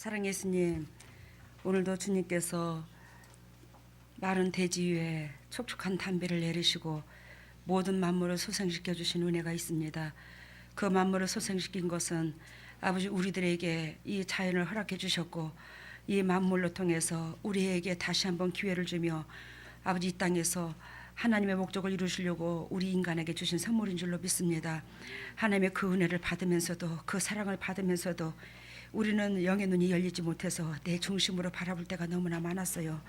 사랑의 예수님, 오늘도 주님께서 마른 대지 위에 촉촉한 담비를 내리시고 모든 만물을 소생시켜 주신 은혜가 있습니다. 그 만물을 소생시킨 것은 아버지 우리들에게 이 자연을 허락해 주셨고 이 만물로 통해서 우리에게 다시 한번 기회를 주며 아버지 이 땅에서 하나님의 목적을 이루시려고 우리 인간에게 주신 선물인 줄로 믿습니다. 하나님의 그 은혜를 받으면서도 그 사랑을 받으면서도 우리는 영의 눈이 열리지 못해서 내 중심으로 바라볼 때가 너무나 많았어요.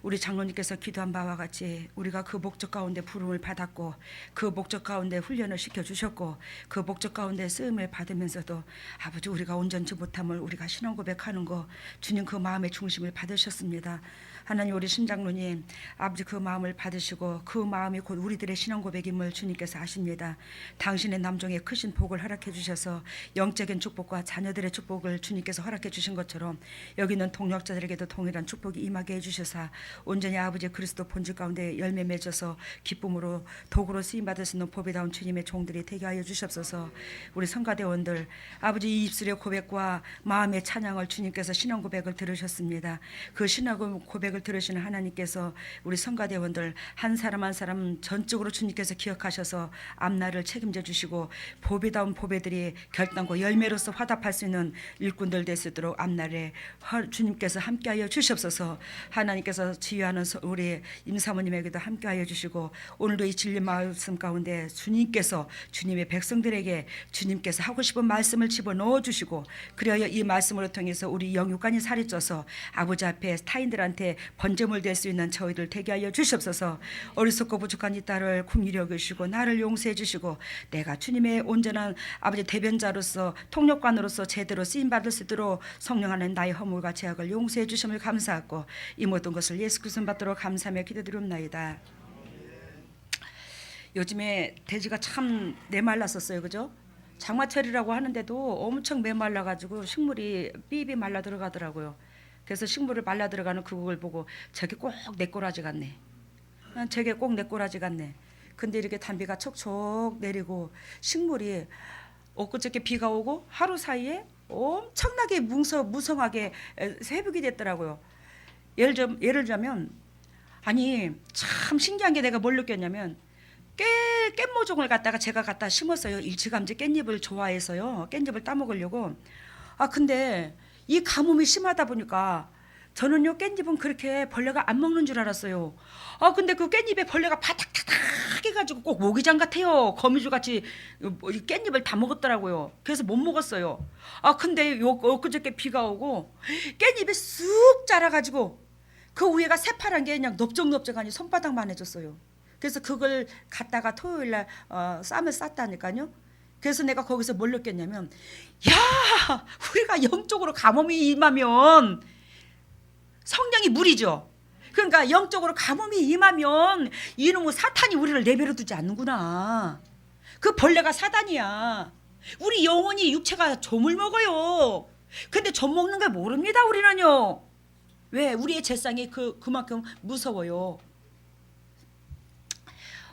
우리 장로님께서 기도한 바와 같이 우리가 그 목적 가운데 부름을 받았고 그 목적 가운데 훈련을 시켜주셨고 그 목적 가운데 쓰임을 받으면서도 아버지 우리가 온전치 못함을 우리가 신앙 고백하는 거 주님 그 마음의 중심을 받으셨습니다. 하나님 우리 신장로님 아버지 그 마음을 받으시고 그 마음이 곧 우리들의 신앙 고백임을 주님께서 아십니다. 당신의 남종의 크신 복을 허락해 주셔서 영적인 축복과 자녀들의 축복을 주님께서 허락해 주신 것처럼 여기 있는 동역자들에게도 동일한 축복이 임하게 해주셔서 온전히 아버지 그리스도 본질 가운데 열매 맺어서 기쁨으로 도구로 쓰임받을 수 있는 보배다운 주님의 종들이 되게 하여 주시옵소서. 우리 성가대원들 아버지 이 입술의 고백과 마음의 찬양을 주님께서 신앙 고백을 들으셨습니다. 그 신앙 고백을 들으시는 하나님께서 우리 성가대원들 한 사람 한 사람 전적으로 주님께서 기억하셔서 앞날을 책임져 주시고 보배다운 보배들이 결단과 열매로서 화답할 수 있는 일꾼들 될 수 있도록 앞날에 주님께서 함께하여 주시옵소서. 하나님께서 지휘하는 우리 임사모님에게도 함께하여 주시고 오늘도 이 진리 말씀 가운데 주님께서 주님의 백성들에게 주님께서 하고 싶은 말씀을 집어넣어 주시고 그리하여 이 말씀으로 통해서 우리 영육간이 살이 쪄서 아버지 앞에 타인들한테 번제물 될 수 있는 저희들 되게 하여 주시옵소서. 어리석고 부족한 이 딸을 긍휼히 여기시고 나를 용서해 주시고 내가 주님의 온전한 아버지 대변자로서 통역관으로서 제대로 쓰임받을 수 있도록 성령 하나님 나의 허물과 죄악을 용서해 주심을 감사하고 이 모든 것을 예수 그리스도 받도록 감사하며 기도드립니다. 요즘에 돼지가 참 메말랐었어요, 그죠? 장마철이라고 하는데도 엄청 메말라가지고 식물이 삐삐 말라 들어가더라고요. 그래서 식물을 말라 들어가는 그걸 보고 저게 꼭 내 꼬라지 같네. 저게 꼭 내 꼬라지 같네. 근데 이렇게 단비가 촉촉 내리고 식물이 엊그저께 비가 오고 하루 사이에 엄청나게 무성하게 회복이 됐더라고요. 예를 들자면 아니 참 신기한 게 내가 뭘 느꼈냐면 깻모종을 갖다가 제가 갖다 심었어요. 일찌감치 깻잎을 좋아해서요. 깻잎을 따먹으려고. 근데 이 가뭄이 심하다 보니까 저는요 깻잎은 그렇게 벌레가 안 먹는 줄 알았어요. 근데 그 깻잎에 벌레가 바닥바닥 해가지고 꼭 모기장 같아요. 거미줄같이 깻잎을 다 먹었더라고요. 그래서 못 먹었어요. 근데 엊그저께 비가 오고 깻잎이 쑥 자라가지고 그 위에가 새파란 게 그냥 넓적넓적하니 손바닥만 해졌어요. 그래서 그걸 갖다가 토요일날 쌈을 쌌다니까요. 그래서 내가 거기서 뭘 느꼈냐면 야 우리가 영적으로 가뭄이 임하면 성령이 물이죠. 그러니까 영적으로 가뭄이 임하면 이놈의 사탄이 우리를 내버려 두지 않는구나. 그 벌레가 사단이야. 우리 영혼이 육체가 좀을 먹어요. 근데 좀 먹는 걸 모릅니다 우리는요. 왜? 우리의 죄상이 그만큼 무서워요.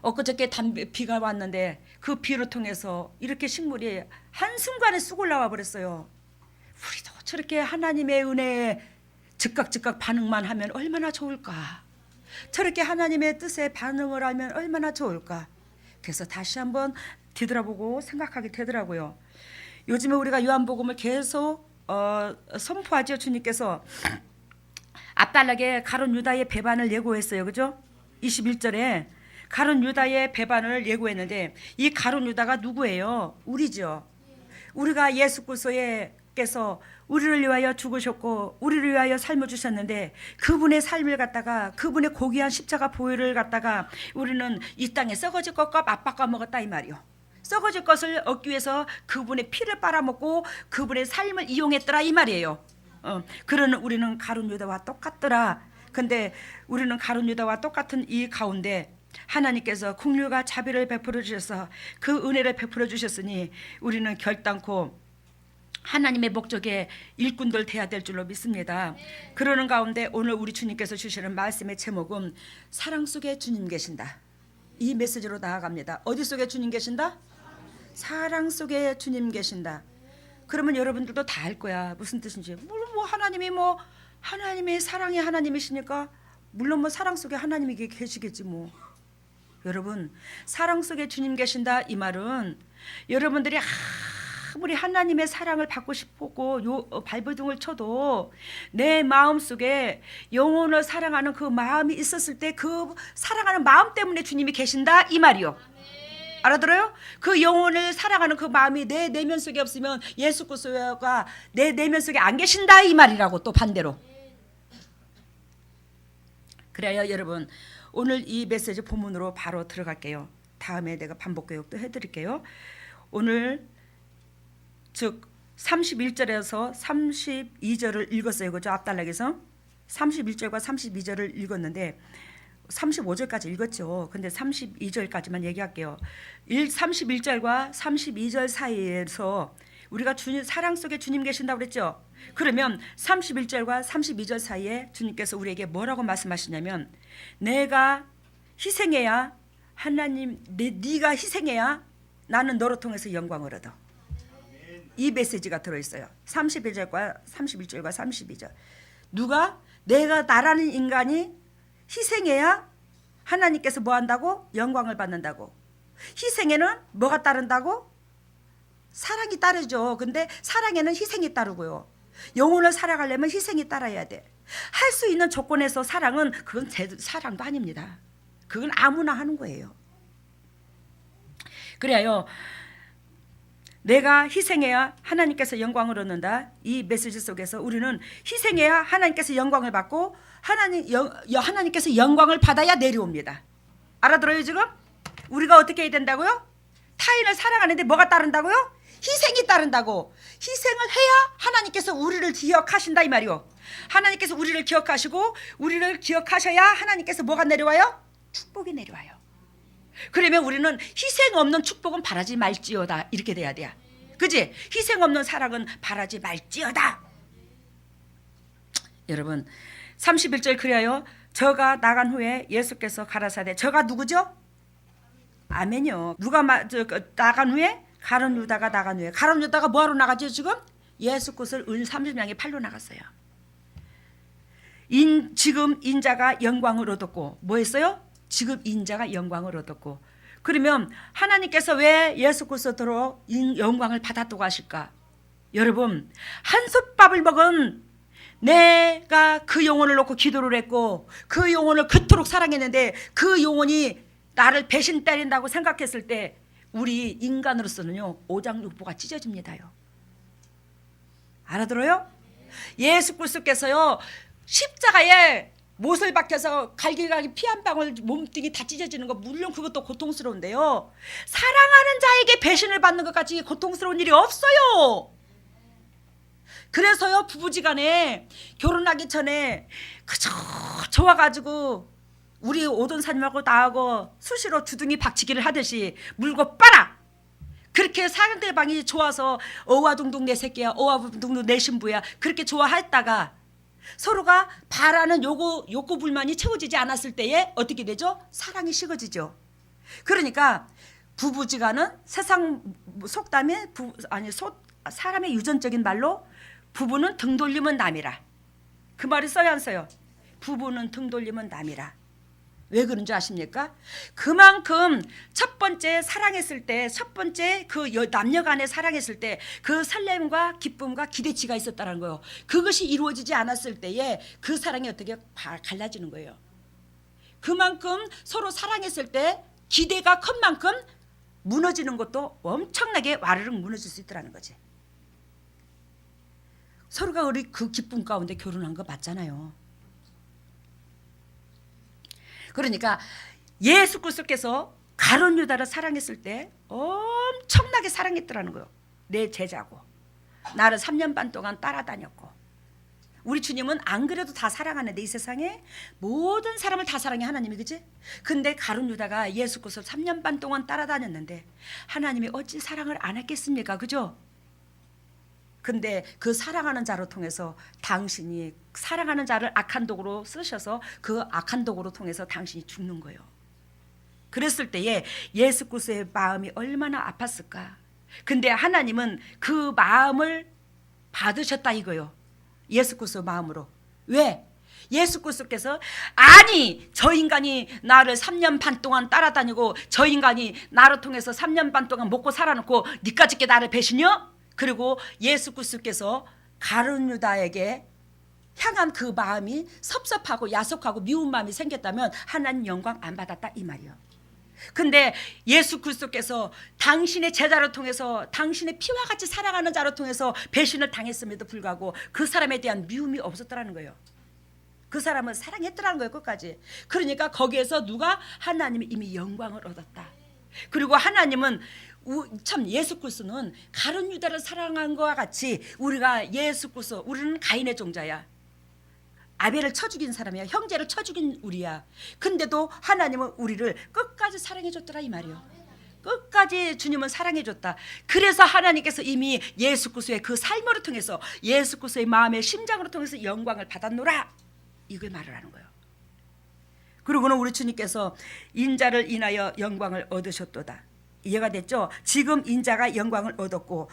엊그저께 비가 왔는데 그 비를 통해서 이렇게 식물이 한순간에 쑥 올라와 버렸어요. 우리도 저렇게 하나님의 은혜에 즉각 반응만 하면 얼마나 좋을까. 저렇게 하나님의 뜻에 반응을 하면 얼마나 좋을까. 그래서 다시 한번 뒤돌아보고 생각하게 되더라고요. 요즘에 우리가 요한복음을 계속 선포하죠. 주님께서 앞달락에 가룟 유다의 배반을 예고했어요. 그죠? 21절에 가룟 유다의 배반을 예고했는데 이 가룟 유다가 누구예요? 우리죠. 우리가 예수 그리스도께서 우리를 위하여 죽으셨고 우리를 위하여 삶을 주셨는데 그분의 삶을 갖다가 그분의 고귀한 십자가 보혈을 갖다가 우리는 이 땅에 썩어질 것과 맞바꿔 먹었다 이 말이요. 썩어질 것을 얻기 위해서 그분의 피를 빨아먹고 그분의 삶을 이용했더라 이 말이에요. 그러는 우리는 가룟 유다와 똑같더라. 근데 우리는 가룟 유다와 똑같은 이 가운데 하나님께서 긍휼과 자비를 베풀어 주셔서 그 은혜를 베풀어 주셨으니 우리는 결단코 하나님의 목적에 일꾼들 돼야 될 줄로 믿습니다. 그러는 가운데 오늘 우리 주님께서 주시는 말씀의 제목은 사랑 속에 주님 계신다. 이 메시지로 나아갑니다. 어디 속에 주님 계신다? 사랑 속에 주님 계신다. 그러면 여러분들도 다 알 거야. 무슨 뜻인지. 물론 뭐 하나님이 뭐 하나님의 사랑의 하나님이시니까 물론 뭐 사랑 속에 하나님이 계시겠지 뭐. 여러분 사랑 속에 주님 계신다 이 말은 여러분들이 아무리 하나님의 사랑을 받고 싶고 발버둥을 쳐도 내 마음 속에 영혼을 사랑하는 그 마음이 있었을 때 그 사랑하는 마음 때문에 주님이 계신다 이 말이요. 알아들어요? 그 영혼을 사랑하는 그 마음이 내 내면 속에 없으면 예수 그리스도가 내 내면 속에 안 계신다 이 말이라고. 또 반대로. 그래요 여러분 오늘 이 메시지 본문으로 바로 들어갈게요. 다음에 내가 반복 교육도 해드릴게요. 오늘 즉 31절에서 32절을 읽었어요. 그죠? 앞단락에서 31절과 32절을 읽었는데 35절까지 읽었죠. 근데 32절까지만 얘기할게요. 31절과 32절 사이에서 우리가 주님 사랑 속에 주님 계신다고 그랬죠. 그러면 31절과 32절 사이에 주님께서 우리에게 뭐라고 말씀하시냐면 내가 희생해야 하나님 네가 희생해야 나는 너로 통해서 영광을 얻어. 이 메시지가 들어있어요. 31절과 31절과 32절. 누가 내가 나라는 인간이 희생해야 하나님께서 뭐 한다고? 영광을 받는다고. 희생에는 뭐가 따른다고? 사랑이 따르죠. 근데 사랑에는 희생이 따르고요. 영혼을 살아가려면 희생이 따라야 돼. 할 수 있는 조건에서 사랑은 그건 사랑도 아닙니다. 그건 아무나 하는 거예요. 그래요. 내가 희생해야 하나님께서 영광을 얻는다. 이 메시지 속에서 우리는 희생해야 하나님께서 영광을 받고 하나님께서 영광을 받아야 내려옵니다. 알아들어요 지금? 우리가 어떻게 해야 된다고요? 타인을 사랑하는데 뭐가 따른다고요? 희생이 따른다고. 희생을 해야 하나님께서 우리를 기억하신다 이 말이요. 하나님께서 우리를 기억하시고 우리를 기억하셔야 하나님께서 뭐가 내려와요? 축복이 내려와요. 그러면 우리는 희생 없는 축복은 바라지 말지어다 이렇게 돼야 돼요. 그지? 희생 없는 사랑은 바라지 말지어다. 여러분 31절 그래요. 저가 나간 후에 예수께서 가라사대. 저가 누구죠? 아멘요. 누가 나간 후에? 가룟 유다가 나간 후에. 가룟 유다가 뭐하러 나가죠 지금? 예수 것을 은 30명이 팔로 나갔어요. 지금 인자가 영광을 얻었고 뭐 했어요? 지금 인자가 영광을 얻었고. 그러면 하나님께서 왜 예수 그리스도로 영광을 받았다고 하실까? 여러분 한솥밥을 먹은 내가 그 영혼을 놓고 기도를 했고 그 영혼을 그토록 사랑했는데 그 영혼이 나를 배신 때린다고 생각했을 때 우리 인간으로서는요 오장육부가 찢어집니다요. 알아들어요? 예수 그리스도께서요 십자가에 못을 박혀서 갈기갈기 피 한 방울 몸뚱이 다 찢어지는 거 물론 그것도 고통스러운데요. 사랑하는 자에게 배신을 받는 것 같이 고통스러운 일이 없어요. 그래서요 부부지간에 결혼하기 전에 그저 좋아가지고 우리 오돈사님하고 나하고 수시로 주둥이 박치기를 하듯이 물고 빨아. 그렇게 상대방이 좋아서 어와둥둥 내 새끼야 어와둥둥 내 신부야 그렇게 좋아했다가 서로가 바라는 욕구 불만이 채워지지 않았을 때에 어떻게 되죠? 사랑이 식어지죠. 그러니까 부부지간은 세상 속담에 사람의 유전적인 말로 부부는 등 돌리면 남이라. 그 말이 써야 안 써요? 부부는 등 돌리면 남이라. 왜 그런 줄 아십니까? 그만큼 첫 번째 사랑했을 때 첫 번째 그 남녀 간에 사랑했을 때 그 설렘과 기쁨과 기대치가 있었다는 거예요. 그것이 이루어지지 않았을 때에 그 사랑이 어떻게 갈라지는 거예요. 그만큼 서로 사랑했을 때 기대가 큰 만큼 무너지는 것도 엄청나게 와르륵 무너질 수 있더라는 거지. 서로가 우리 그 기쁨 가운데 결혼한 거 맞잖아요. 그러니까 예수 그리스도께서 가룟 유다를 사랑했을 때 엄청나게 사랑했더라는 거예요. 내 제자고 나를 3년 반 동안 따라다녔고. 우리 주님은 안 그래도 다 사랑하는데 이 세상에 모든 사람을 다 사랑해 하나님이. 그치? 근데 가룟 유다가 예수 그리스도 3년 반 동안 따라다녔는데 하나님이 어찌 사랑을 안 했겠습니까? 그죠? 근데 그 사랑하는 자로 통해서 당신이 사랑하는 자를 악한 도구로 쓰셔서 그 악한 도구로 통해서 당신이 죽는 거예요. 그랬을 때에 예수 그리스도의 마음이 얼마나 아팠을까. 근데 하나님은 그 마음을 받으셨다 이거요. 예수 그리스도 마음으로. 왜? 예수 그리스도께서 아니 저 인간이 나를 3년 반 동안 따라다니고 저 인간이 나를 통해서 3년 반 동안 먹고 살아놓고 니까짓게 나를 배신여? 그리고 예수 그리스도께서 가룟 유다에게 향한 그 마음이 섭섭하고 야속하고 미운 마음이 생겼다면 하나님 영광 안 받았다 이 말이요. 근데 예수 그리스도께서 당신의 제자를 통해서 당신의 피와 같이 사랑하는 자를 통해서 배신을 당했음에도 불구하고 그 사람에 대한 미움이 없었더라는 거예요. 그 사람은 사랑했더라는 거예요 끝까지. 그러니까 거기에서 누가 하나님이 이미 영광을 얻었다. 그리고 하나님은 참 예수 그리스도는 가룟 유다를 사랑한 것과 같이 우리가 예수 그리스도 우리는 가인의 종자야. 아벨을 쳐 죽인 사람이야. 형제를 쳐 죽인 우리야. 근데도 하나님은 우리를 끝까지 사랑해 줬더라 이 말이요. 끝까지 주님은 사랑해 줬다. 그래서 하나님께서 이미 예수 그리스도의 그 삶으로 통해서 예수 그리스도의 마음의 심장으로 통해서 영광을 받았노라. 이걸 말을 하는 거예요. 그리고는 우리 주님께서 인자를 인하여 영광을 얻으셨도다. 이해가 됐죠? 지금 인자가 영광을 얻었고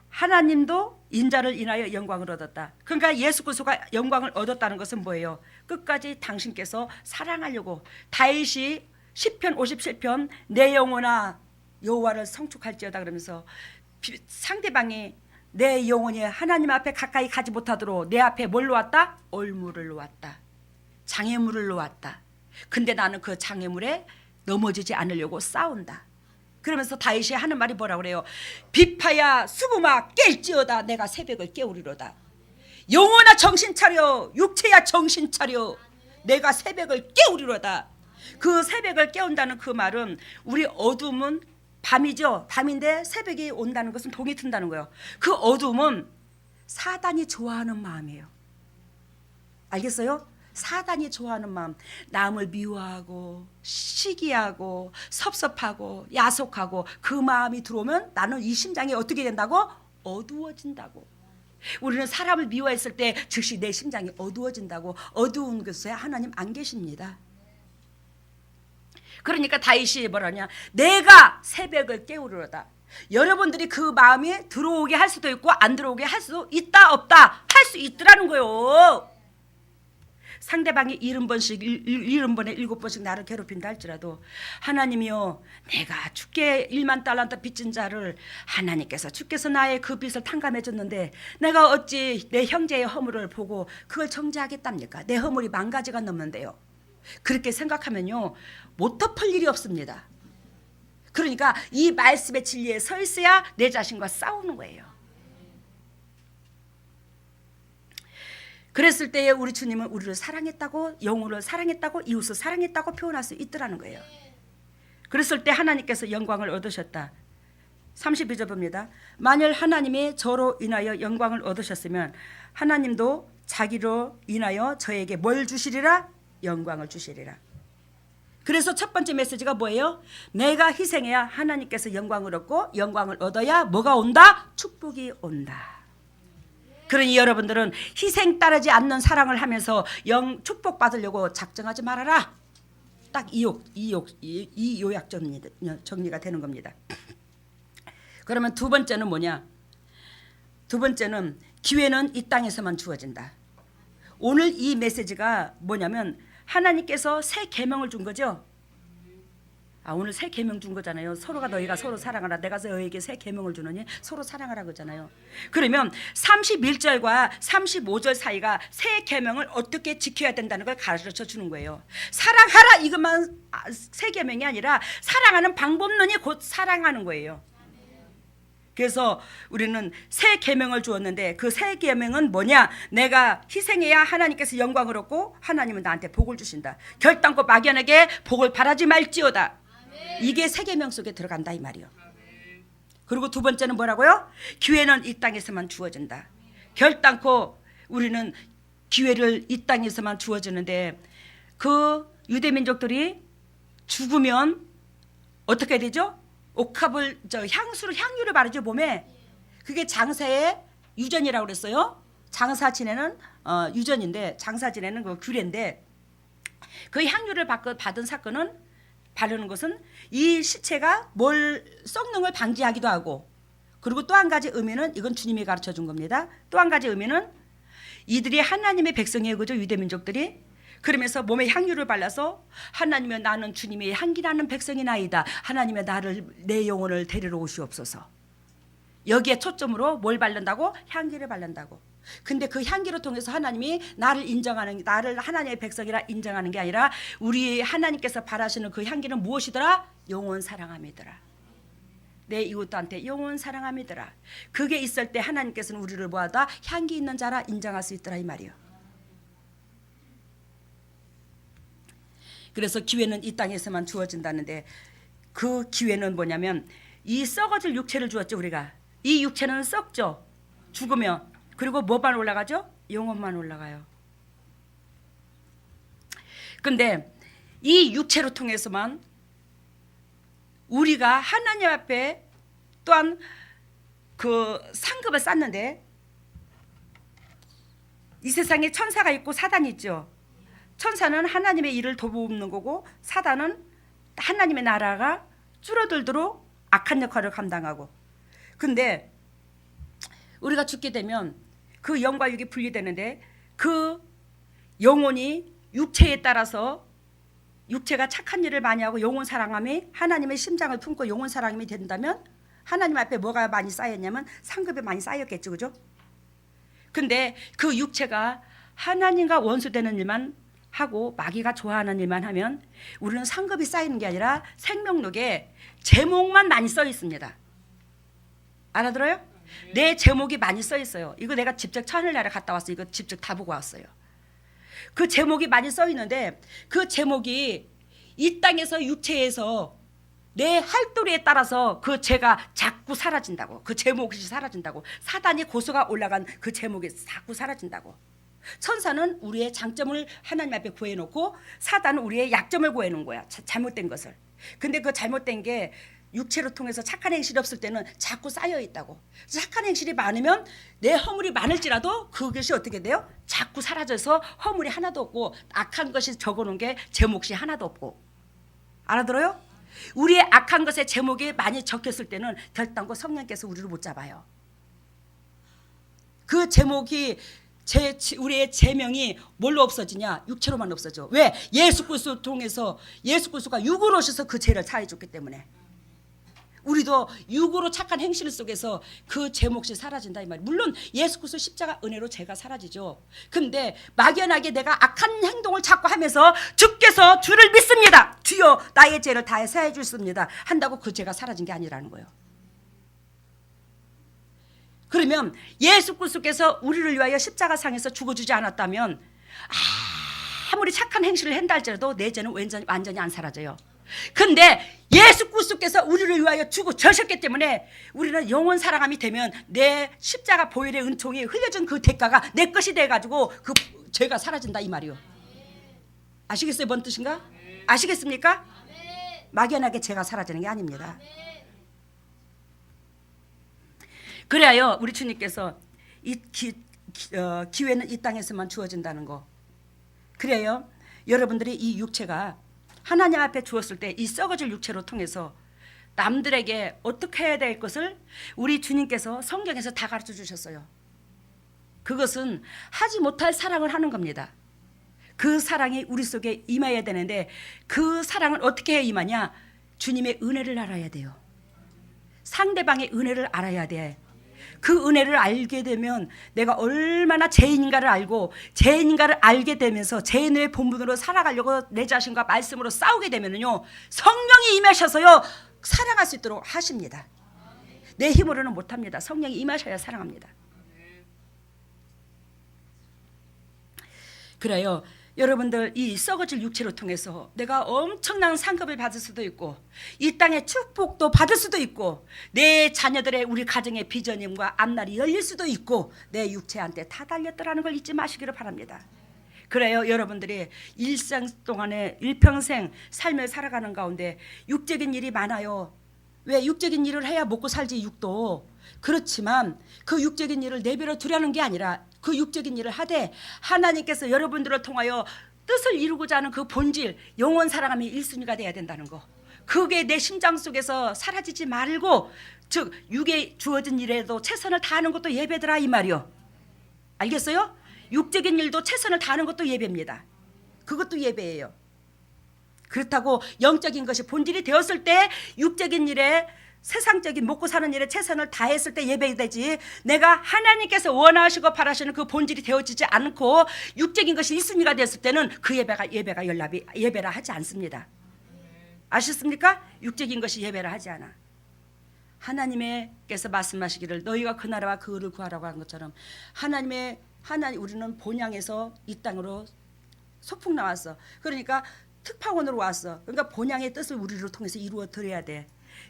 하나님도 인자를 인하여 영광을 얻었다. 그러니까 예수 그리스도가 영광을 얻었다는 것은 뭐예요? 끝까지 당신께서 사랑하려고 다윗이 시편 57편 내 영혼아 여호와를 성축할지어다 그러면서 상대방이 내 영혼이 하나님 앞에 가까이 가지 못하도록 내 앞에 뭘 놓았다? 올무를 놓았다. 장애물을 놓았다. 근데 나는 그 장애물에 넘어지지 않으려고 싸운다. 그러면서 다윗이 하는 말이 뭐라고 그래요? 비파야 수부마 깰지어다 내가 새벽을 깨우리로다. 영혼아 정신 차려 육체야 정신 차려 내가 새벽을 깨우리로다. 그 새벽을 깨운다는 그 말은 우리 어둠은 밤이죠. 밤인데 새벽이 온다는 것은 동이 튼다는 거예요. 그 어둠은 사단이 좋아하는 마음이에요. 알겠어요? 사단이 좋아하는 마음, 남을 미워하고 시기하고 섭섭하고 야속하고 그 마음이 들어오면 나는 이 심장이 어떻게 된다고? 어두워진다고. 우리는 사람을 미워했을 때 즉시 내 심장이 어두워진다고. 어두운 곳에 하나님 안 계십니다. 그러니까 다윗이 뭐라냐? 내가 새벽을 깨우리로다. 여러분들이 그 마음이 들어오게 할 수도 있고 안 들어오게 할 수도 있다 없다 할 수 있더라는 거예요. 상대방이 70번씩 70번에 7번씩 나를 괴롭힌다 할지라도 하나님이요 내가 주께 1만 달란트 빚진 자를 주께서 나의 그 빚을 탕감해 줬는데 내가 어찌 내 형제의 허물을 보고 그걸 정죄하겠답니까? 내 허물이 10,000가지가 넘는데요. 그렇게 생각하면요 못 덮을 일이 없습니다. 그러니까 이 말씀의 진리에 서 있어야 내 자신과 싸우는 거예요. 그랬을 때에 우리 주님은 우리를 사랑했다고 영혼을 사랑했다고 이웃을 사랑했다고 표현할 수 있더라는 거예요. 그랬을 때 하나님께서 영광을 얻으셨다. 32절 봅니다. 만일 하나님이 저로 인하여 영광을 얻으셨으면 하나님도 자기로 인하여 저에게 뭘 주시리라? 영광을 주시리라. 그래서 첫 번째 메시지가 뭐예요? 내가 희생해야 하나님께서 영광을 얻고 영광을 얻어야 뭐가 온다? 축복이 온다. 그러니 여러분들은 희생 따르지 않는 사랑을 하면서 축복 받으려고 작정하지 말아라. 딱 이 요약 정리가 되는 겁니다. 그러면 두 번째는 뭐냐? 두 번째는 기회는 이 땅에서만 주어진다. 오늘 이 메시지가 뭐냐면 하나님께서 새 계명을 준 거죠. 오늘 새 계명 준 거잖아요. 서로가 너희가 서로 사랑하라. 내가 너희에게 새 계명을 주느니 서로 사랑하라 그러잖아요. 그러면 31절과 35절 사이가 새 계명을 어떻게 지켜야 된다는 걸 가르쳐 주는 거예요. 사랑하라 이것만 새 계명이 아니라 사랑하는 방법론이 곧 사랑하는 거예요. 그래서 우리는 새 계명을 주었는데 그 새 계명은 뭐냐? 내가 희생해야 하나님께서 영광을 얻고 하나님은 나한테 복을 주신다. 결단코 막연하게 복을 바라지 말지어다. 이게 새 계명 속에 들어간다 이 말이요. 그리고 두 번째는 뭐라고요? 기회는 이 땅에서만 주어진다. 결단코 우리는 기회를 이 땅에서만 주어지는데 그 유대 민족들이 죽으면 어떻게 되죠? 옥합을 향유를 바르죠 몸에. 그게 장사의 유전이라고 그랬어요. 장사 지내는 유전인데 장사 지내는 그 규례인데 그 향유를 받은 사건은 바르는 것은 이 시체가 뭘 썩는 걸 방지하기도 하고 그리고 또 한 가지 의미는 이건 주님이 가르쳐 준 겁니다. 또 한 가지 의미는 이들이 하나님의 백성이에요. 그죠? 유대민족들이. 그러면서 몸에 향유를 발라서 하나님의 나는 주님의 향기나는 백성이나이다. 하나님의 나를 내 영혼을 데리러 오시옵소서. 여기에 초점으로 뭘 바른다고? 향기를 바른다고. 근데 그 향기를 통해서 하나님이 나를 인정하는, 나를 하나님의 백성이라 인정하는 게 아니라 우리 하나님께서 바라시는 그 향기는 무엇이더라? 영원 사랑함이더라. 내 이웃한테 영원 사랑함이더라. 그게 있을 때 하나님께서는 우리를 뭐하다? 향기 있는 자라 인정할 수 있더라 이 말이요. 그래서 기회는 이 땅에서만 주어진다는데 그 기회는 뭐냐면 이 썩어질 육체를 주었죠. 우리가 이 육체는 썩죠. 죽으면. 그리고 뭐만 올라가죠? 영혼만 올라가요. 근데 이 육체로 통해서만 우리가 하나님 앞에 또한 그 상급을 쌓는데 이 세상에 천사가 있고 사단이 있죠. 천사는 하나님의 일을 도우는 거고 사단은 하나님의 나라가 줄어들도록 악한 역할을 감당하고. 근데 우리가 죽게 되면 그 영과 육이 분리되는데 그 영혼이 육체에 따라서 육체가 착한 일을 많이 하고 영혼 사랑함이 하나님의 심장을 품고 영혼 사랑함이 된다면 하나님 앞에 뭐가 많이 쌓였냐면 상급이 많이 쌓였겠죠. 그죠? 근데 그 육체가 하나님과 원수되는 일만 하고 마귀가 좋아하는 일만 하면 우리는 상급이 쌓이는 게 아니라 생명록에 제목만 많이 써 있습니다. 알아들어요? 내 제목이 많이 써 있어요. 이거 내가 직접 하늘나라 갔다 왔어요. 이거 직접 다 보고 왔어요. 그 제목이 많이 써 있는데 그 제목이 이 땅에서 육체에서 내 할도리에 따라서 그 죄가 자꾸 사라진다고. 그 제목이 사라진다고. 사단이 고소가 올라간 그 제목이 자꾸 사라진다고. 천사는 우리의 장점을 하나님 앞에 구해놓고 사단은 우리의 약점을 구해놓은 거야. 잘못된 것을. 근데 그 잘못된 게 육체로 통해서 착한 행실이 없을 때는 자꾸 쌓여 있다고. 착한 행실이 많으면 내 허물이 많을지라도 그것이 어떻게 돼요? 자꾸 사라져서 허물이 하나도 없고 악한 것이 적어놓은 게 제 몫이 하나도 없고. 알아들어요? 우리의 악한 것의 제목이 많이 적혔을 때는 결단코 성령께서 우리를 못 잡아요. 그 제목이 우리의 제명이 뭘로 없어지냐? 육체로만 없어져. 왜? 예수 그리스도를 통해서 예수 그리스도가 육으로 오셔서 그 죄를 사해 줬기 때문에. 우리도 육으로 착한 행실 속에서 그 제 몫이 사라진다 이 말이에요. 물론 예수 그리스도 십자가 은혜로 죄가 사라지죠. 근데 막연하게 내가 악한 행동을 자꾸 하면서 주께서 주를 믿습니다. 주여 나의 죄를 다해 사해 주십니다. 한다고 그 죄가 사라진 게 아니라는 거예요. 그러면 예수 그리스도께서 우리를 위하여 십자가상에서 죽어주지 않았다면 아무리 착한 행실을 한다 할지라도 내 죄는 완전히 안 사라져요. 근데 예수 그리스도께서 우리를 위하여 죽으셨기 때문에 우리는 영원 사랑함이 되면 내 십자가 보혈의 은총이 흘려준 그 대가가 내 것이 돼가지고 그 죄가 사라진다 이 말이요. 아시겠어요? 뭔 뜻인가? 아시겠습니까? 막연하게 죄가 사라지는 게 아닙니다. 그래야 우리 주님께서 이 기회는 이 땅에서만 주어진다는 거. 그래요. 여러분들이 이 육체가 하나님 앞에 주었을 때 이 썩어질 육체로 통해서 남들에게 어떻게 해야 될 것을 우리 주님께서 성경에서 다 가르쳐 주셨어요. 그것은 하지 못할 사랑을 하는 겁니다. 그 사랑이 우리 속에 임해야 되는데 그 사랑을 어떻게 해 임하냐? 주님의 은혜를 알아야 돼요. 상대방의 은혜를 알아야 돼. 그 은혜를 알게 되면 내가 얼마나 죄인인가를 알고 죄인인가를 알게 되면서 죄인의 본분으로 살아가려고 내 자신과 말씀으로 싸우게 되면요 성령이 임하셔서요 사랑할 수 있도록 하십니다. 내 힘으로는 못합니다. 성령이 임하셔야 사랑합니다. 그래요. 여러분들 이 썩어질 육체를 통해서 내가 엄청난 상급을 받을 수도 있고 이 땅의 축복도 받을 수도 있고 내 자녀들의 우리 가정의 비전임과 앞날이 열릴 수도 있고 내 육체한테 다 달렸더라는 걸 잊지 마시기를 바랍니다. 그래요. 여러분들이 일생 동안에 일평생 삶을 살아가는 가운데 육적인 일이 많아요. 왜? 육적인 일을 해야 먹고 살지 육도. 그렇지만 그 육적인 일을 내버려 두려는 게 아니라 그 육적인 일을 하되 하나님께서 여러분들을 통하여 뜻을 이루고자 하는 그 본질 영원 사랑함이 1순위가 돼야 된다는 거. 그게 내 심장 속에서 사라지지 말고, 즉 육에 주어진 일에도 최선을 다하는 것도 예배더라 이 말이요. 알겠어요? 육적인 일도 최선을 다하는 것도 예배입니다. 그것도 예배예요. 그렇다고 영적인 것이 본질이 되었을 때 육적인 일에, 세상적인 먹고 사는 일에 최선을 다했을 때 예배되지, 내가 하나님께서 원하시고 바라시는 그 본질이 되어지지 않고 육적인 것이 1순위가 됐을 때는 그 예배가 예배라 하지 않습니다. 아셨습니까? 육적인 것이 예배라 하지 않아. 하나님께서 말씀하시기를 너희가 그 나라와 그 의를 구하라고 한 것처럼, 우리는 본향에서 이 땅으로 소풍 나왔어. 그러니까 특파원으로 왔어. 그러니까 본향의 뜻을 우리를 통해서 이루어 드려야 돼.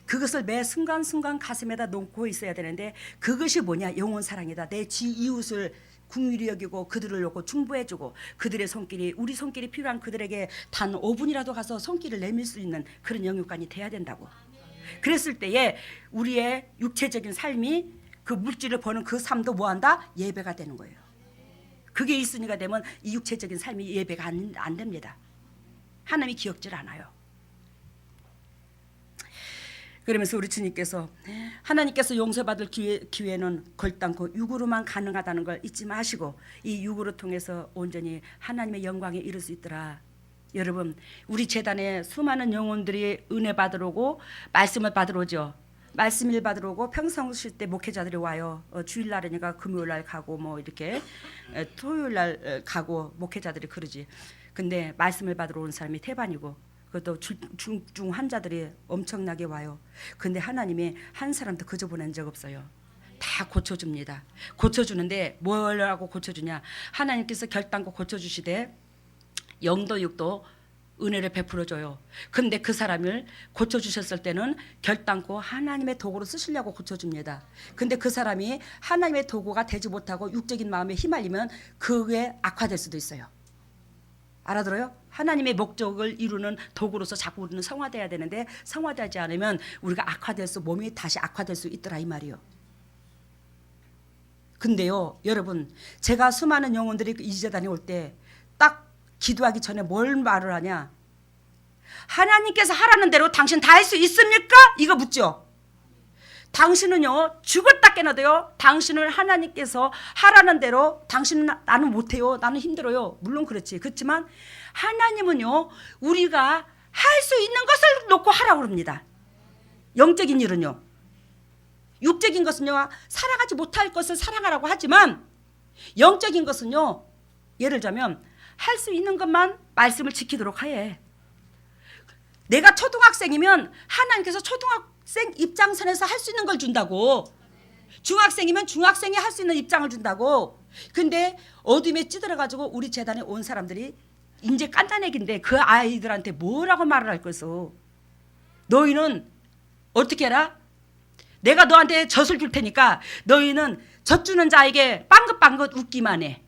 그것을 매 순간순간 가슴에다 놓고 있어야 되는데, 그것이 뭐냐? 영혼 사랑이다. 내 이웃을 긍휼히 여기고 그들을 놓고 중보해주고, 그들의 손길이, 우리 손길이 필요한 그들에게 단 5분이라도 가서 손길을 내밀 수 있는 그런 영육간이 돼야 된다고. 그랬을 때에 우리의 육체적인 삶이, 그 물질을 버는 그 삶도 뭐한다? 예배가 되는 거예요. 그게 1순위가 되면 이 육체적인 삶이 예배가 안 됩니다. 하나님이 기억질 않아요. 그러면서 우리 주님께서, 하나님께서 용서받을 기회는 결단코 육으로만 가능하다는 걸 잊지 마시고 이 육으로 통해서 온전히 하나님의 영광에 이를 수 있더라. 여러분, 우리 재단에 수많은 영혼들이 은혜 받으러 오고 말씀을 받으러 오죠. 말씀을 받으러 오고 평상시 때 목회자들이 와요. 주일날이니까 금요일날 가고 뭐 이렇게 토요일날 가고 목회자들이 그러지. 근데 말씀을 받으러 온 사람이 태반이고, 그것도 중증 환자들이 엄청나게 와요. 근데 하나님이 한 사람도 그저 보낸 적 없어요. 다 고쳐줍니다. 고쳐주는데 뭐라고 고쳐주냐? 하나님께서 결단코 고쳐주시되 영도 육도 은혜를 베풀어줘요. 근데 그 사람을 고쳐주셨을 때는 결단코 하나님의 도구로 쓰시려고 고쳐줍니다. 근데 그 사람이 하나님의 도구가 되지 못하고 육적인 마음에 휘말리면 그게 악화될 수도 있어요. 알아들어요? 하나님의 목적을 이루는 도구로서 자꾸 우리는 성화돼야 되는데, 성화되지 않으면 우리가 몸이 다시 악화될 수 있더라 이 말이요. 근데요, 여러분, 제가 수많은 영혼들이 이 재단에 올 때 딱 기도하기 전에 뭘 말을 하냐? 하나님께서 하라는 대로 당신 다 할 수 있습니까? 이거 묻죠. 당신은요, 죽었다 깨어나도요, 당신을 하나님께서 하라는 대로, 나는 못해요, 나는 힘들어요, 물론 그렇지만 하나님은요, 우리가 할 수 있는 것을 놓고 하라고 합니다. 영적인 일은요, 육적인 것은요, 사랑하지 못할 것을 사랑하라고 하지만 영적인 것은요, 예를 들자면 할 수 있는 것만 말씀을 지키도록 하해. 내가 초등학생이면 하나님께서 초등학생 입장선에서 할 수 있는 걸 준다고. 중학생이면 중학생이 할 수 있는 입장을 준다고. 근데 어둠에 찌들어가지고 우리 재단에 온 사람들이 이제 깐난애기인데 그 아이들한테 뭐라고 말을 할 것이오? 너희는 어떻게 해라? 내가 너한테 젖을 줄 테니까 너희는 젖 주는 자에게 빵긋빵긋 웃기만 해.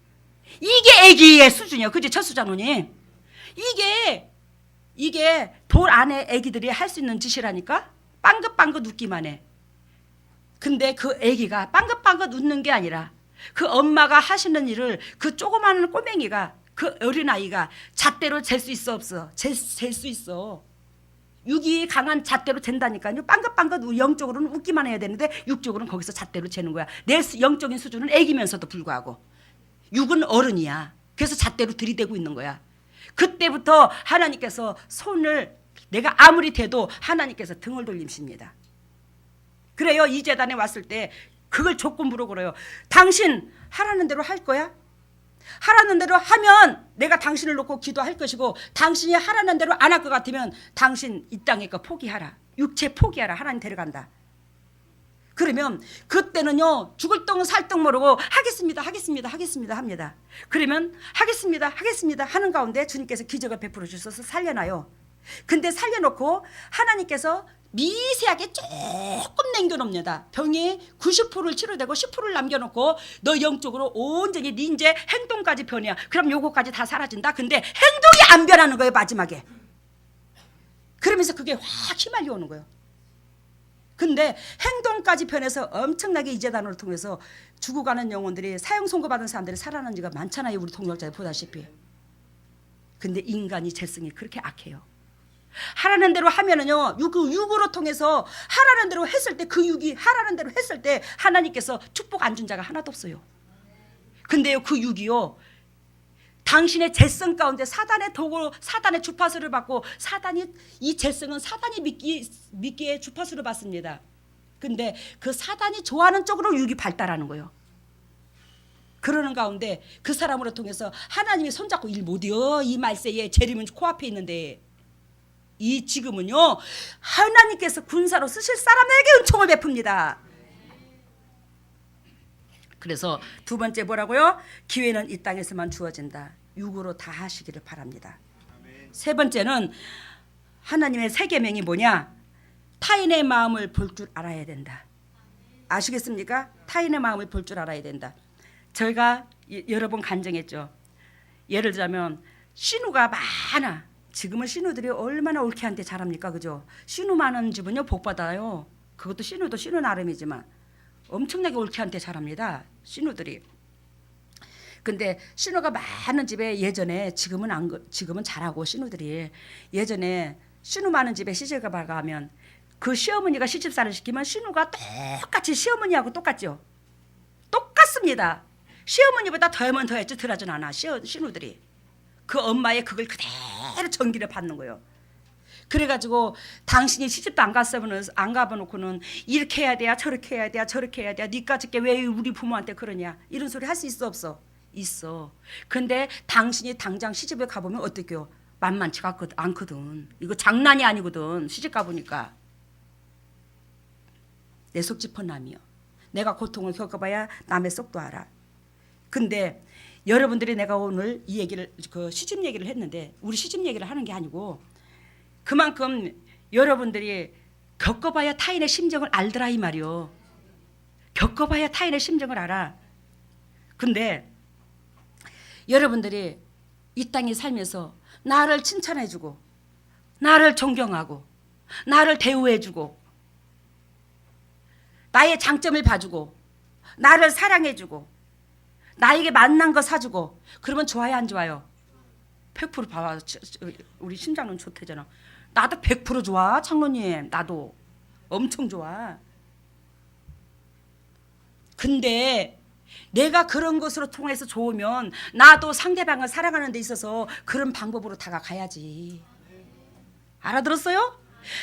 이게 애기의 수준이야. 그지, 첫수장로님? 이게 돌 안에 애기들이 할 수 있는 짓이라니까? 빵긋빵긋 웃기만 해. 근데 그 애기가 빵긋빵긋 웃는 게 아니라 그 엄마가 하시는 일을 그 조그마한 꼬맹이가, 그 어린아이가 잣대로 잴 수 있어 없어? 잴 수 있어. 육이 강한 잣대로 잰다니까요. 빵긋빵긋 영적으로는 웃기만 해야 되는데 육적으로는 거기서 잣대로 재는 거야. 내 영적인 수준은 애기면서도 불구하고. 육은 어른이야. 그래서 잣대로 들이대고 있는 거야. 그때부터 하나님께서 손을, 내가 아무리 대도 하나님께서 등을 돌리십니다. 그래요. 이 재단에 왔을 때 그걸 조건부로 그래요. 당신 하라는 대로 할 거야? 하라는 대로 하면 내가 당신을 놓고 기도할 것이고, 당신이 하라는 대로 안 할 것 같으면 당신 이 땅에 거 포기하라. 육체 포기하라. 하나님 데려간다. 그러면 그때는요, 죽을 똥 살 똥 모르고 하겠습니다 합니다. 그러면 하겠습니다 하는 가운데 주님께서 기적을 베풀어 주셔서 살려놔요. 근데 살려놓고 하나님께서 미세하게 조금 남겨놓습니다. 병이 90%를 치료되고 10%를 남겨놓고 너 영적으로 온전히 네 이제 행동까지 변해야, 그럼 요거까지 다 사라진다. 근데 행동이 안 변하는 거예요, 마지막에. 그러면서 그게 확 휘말려 오는 거예요. 근데 행동까지 변해서 엄청나게 이 재단을 통해서 죽어가는 영혼들이, 사형 선고받은 사람들이 살아나는 지가 많잖아요. 우리 동역자들 보다시피. 근데 인간이 재성이 그렇게 악해요. 하라는 대로 하면은요, 육으로 통해서 하라는 대로 했을 때, 그 육이 하라는 대로 했을 때 하나님께서 축복 안 준 자가 하나도 없어요. 근데요, 그 육이요, 당신의 재성 가운데 사단의 도구, 사단의 주파수를 받고, 이 재성은 사단이 믿기에 주파수를 받습니다. 근데 그 사단이 좋아하는 쪽으로 육이 발달하는 거예요. 그러는 가운데 그 사람으로 통해서 하나님이 손잡고 일 못해요. 이 말세에 재림은 코앞에 있는데, 이 지금은요, 하나님께서 군사로 쓰실 사람에게 은총을 베풉니다. 그래서 두 번째 뭐라고요? 기회는 이 땅에서만 주어진다. 육으로 다 하시기를 바랍니다. 세 번째는 하나님의 세 계명이 뭐냐? 타인의 마음을 볼 줄 알아야 된다. 아시겠습니까? 타인의 마음을 볼 줄 알아야 된다. 저희가 여러 번 간증했죠. 예를 들자면 신우가 많아. 지금은 신우들이 얼마나 옳게한테 잘합니까? 그죠? 신우 많은 집은요, 복 받아요. 그것도 신우도 신우 나름이지만 엄청나게 옳게한테 잘합니다. 신우들이. 근데 신우가 많은 집에 예전에, 지금은 잘하고 신우들이, 예전에 신우 많은 집에 시집가 가면 그 시어머니가 시집살을 시키면 신우가 똑같이 시어머니하고 똑같죠. 똑같습니다. 시어머니보다 더하면 더했지 덜하진 않아. 신우들이 그 엄마의 그걸 그대로 전기를 받는 거예요. 그래가지고 당신이 시집도 안 가봐놓고는 이렇게 해야 돼야 저렇게 해야 돼야 저렇게 해야 돼야 니까짓 게 왜 우리 부모한테 그러냐, 이런 소리 할 수 있어 없어? 있어. 근데 당신이 당장 시집에 가보면 어떡해요? 만만치가 않거든. 이거 장난이 아니거든. 시집 가보니까 내 속 짚어남이요. 내가 고통을 겪어봐야 남의 속도 알아. 근데 여러분들이, 내가 오늘 이 얘기를, 그 시집 얘기를 했는데, 우리 시집 얘기를 하는 게 아니고 그만큼 여러분들이 겪어봐야 타인의 심정을 알더라 이 말이요. 겪어봐야 타인의 심정을 알아. 근데 여러분들이 이 땅에 살면서 나를 칭찬해주고, 나를 존경하고, 나를 대우해주고, 나의 장점을 봐주고, 나를 사랑해주고, 나에게 만난 거 사주고, 그러면 좋아요 안 좋아요? 100% 봐봐. 우리 심장은 좋대잖아. 나도 100% 좋아, 장로님. 나도 엄청 좋아. 근데 내가 그런 것으로 통해서 좋으면 나도 상대방을 사랑하는 데 있어서 그런 방법으로 다가가야지. 알아들었어요?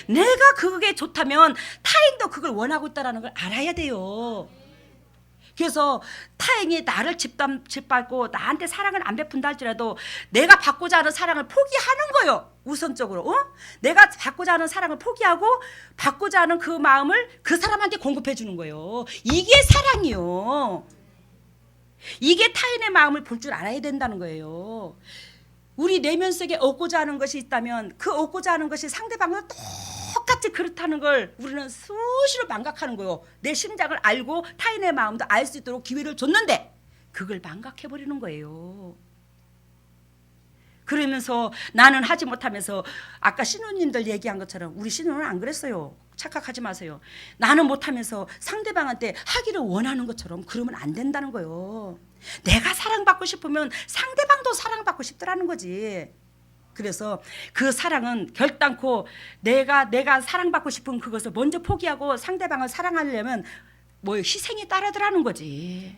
내가 그게 좋다면 타인도 그걸 원하고 있다는 걸 알아야 돼요. 그래서 타인이 나를 짓밟고 나한테 사랑을 안 베푼다 할지라도 내가 받고자 하는 사랑을 포기하는 거예요. 우선적으로. 내가 받고자 하는 사랑을 포기하고 받고자 하는 그 마음을 그 사람한테 공급해 주는 거예요. 이게 사랑이요. 이게 타인의 마음을 볼 줄 알아야 된다는 거예요. 우리 내면 속에 얻고자 하는 것이 있다면 그 얻고자 하는 것이 상대방은 똑같이 그렇다는 걸 우리는 수시로 망각하는 거예요. 내 심장을 알고 타인의 마음도 알 수 있도록 기회를 줬는데 그걸 망각해버리는 거예요. 그러면서 나는 하지 못하면서, 아까 신우님들 얘기한 것처럼 우리 신우는 안 그랬어요. 착각하지 마세요. 나는 못하면서 상대방한테 하기를 원하는 것처럼 그러면 안 된다는 거예요. 내가 사랑받고 싶으면 상대방도 사랑받고 싶더라는 거지. 그래서 그 사랑은 결단코 내가 사랑받고 싶은 그것을 먼저 포기하고 상대방을 사랑하려면 뭐 희생이 따르더라는 거지.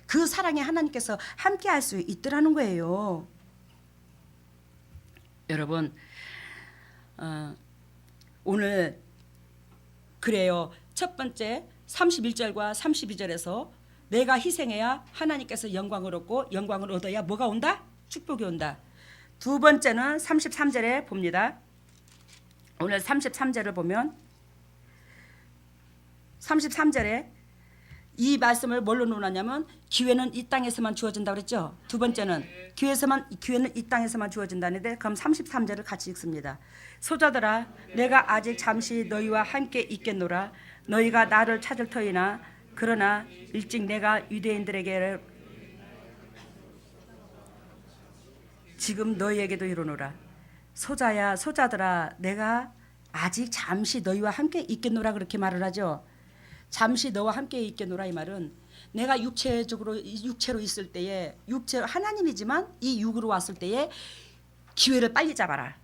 그 사랑에 하나님께서 함께 할 수 있더라는 거예요. 여러분, 오늘 그래요. 첫 번째 31절과 32절에서 내가 희생해야 하나님께서 영광을 얻고, 영광을 얻어야 뭐가 온다? 축복이 온다. 두 번째는 33절에 봅니다. 오늘 33절을 보면 33절에 이 말씀을 뭘로 논하냐면 기회는 이 땅에서만 주어진다고 그랬죠. 두 번째는 기회는 이 땅에서만 주어진다는데, 그럼 33절을 같이 읽습니다. 소자들아, 내가 아직 잠시 너희와 함께 있겠노라. 너희가 나를 찾을 터이나 그러나 일찍 내가 유대인들에게 지금 너희에게도 이르노라. 소자야, 소자들아, 내가 아직 잠시 너희와 함께 있겠노라, 그렇게 말을 하죠. 잠시 너와 함께 있겠노라 이 말은 내가 육체로 있을 때에, 하나님이지만 이 육으로 왔을 때에 기회를 빨리 잡아라.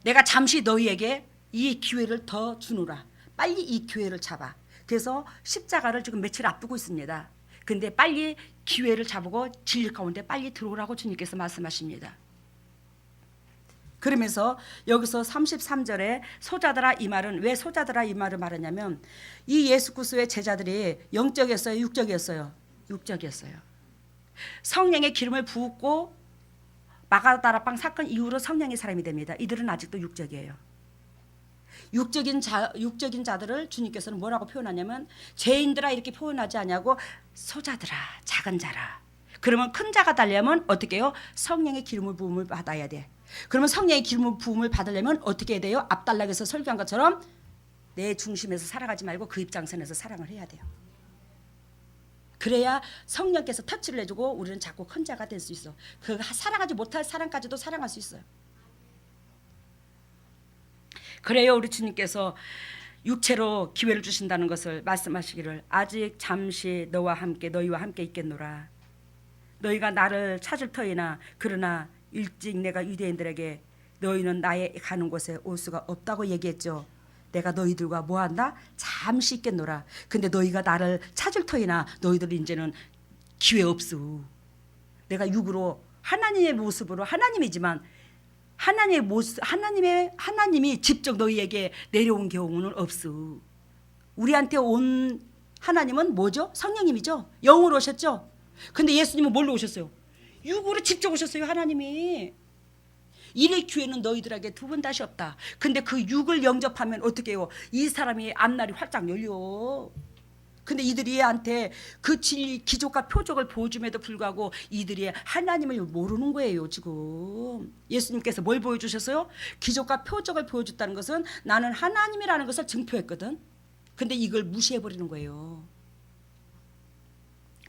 내가 잠시 너희에게 이 기회를 더 주노라. 빨리 이 기회를 잡아. 그래서 십자가를 지금 며칠 앞두고 있습니다. 근데 빨리 기회를 잡고 진리 가운데 빨리 들어오라고 주님께서 말씀하십니다. 그러면서 여기서 33절에 소자들아 이 말은 왜 소자들아 이 말을 말하냐면 이 예수 그리스도의 제자들이 영적이었어요, 육적이었어요? 육적이었어요. 성령의 기름을 부었고 마가다라방 사건 이후로 성령의 사람이 됩니다. 이들은 아직도 육적이에요. 육적인 자들을 주님께서는 뭐라고 표현하냐면 죄인들아 이렇게 표현하지 않냐고 소자들아 작은 자라. 그러면 큰 자가 되려면 어떻게 해요? 성령의 기름을 부음을 받아야 돼. 그러면 성령의 기름을 부음을 받으려면 어떻게 해야 돼요? 앞달락에서 설교한 것처럼 내 중심에서 살아가지 말고 그 입장선에서 사랑을 해야 돼요. 그래야 성령께서 터치를 해주고 우리는 자꾸 큰 자가 될 수 있어. 그 사랑하지 못할 사랑까지도 사랑할 수 있어요. 그래요 우리 주님께서 육체로 기회를 주신다는 것을 말씀하시기를 아직 잠시 너희와 함께 있겠노라. 너희가 나를 찾을 터이나 그러나 일찍 내가 유대인들에게 너희는 나의 가는 곳에 올 수가 없다고 얘기했죠. 내가 너희들과 뭐한다? 잠시 있겠노라. 근데 너희가 나를 찾을 터이나 너희들 이제는 기회 없수. 내가 육으로 하나님의 모습으로 하나님이지만 하나님이 직접 너희에게 내려온 경우는 없수. 우리한테 온 하나님은 뭐죠? 성령님이죠. 영으로 오셨죠. 근데 예수님은 뭘로 오셨어요? 육으로 직접 오셨어요. 하나님이. 이럴 기회는 너희들에게 두 번 다시 없다. 근데 그 육을 영접하면 어떻게 해요? 이 사람이 앞날이 활짝 열려. 근데 이들이 한테 그 진리 기적과 표적을 보여줌에도 불구하고 이들이 하나님을 모르는 거예요. 지금 예수님께서 뭘 보여주셨어요? 기적과 표적을 보여줬다는 것은 나는 하나님이라는 것을 증표했거든. 근데 이걸 무시해버리는 거예요.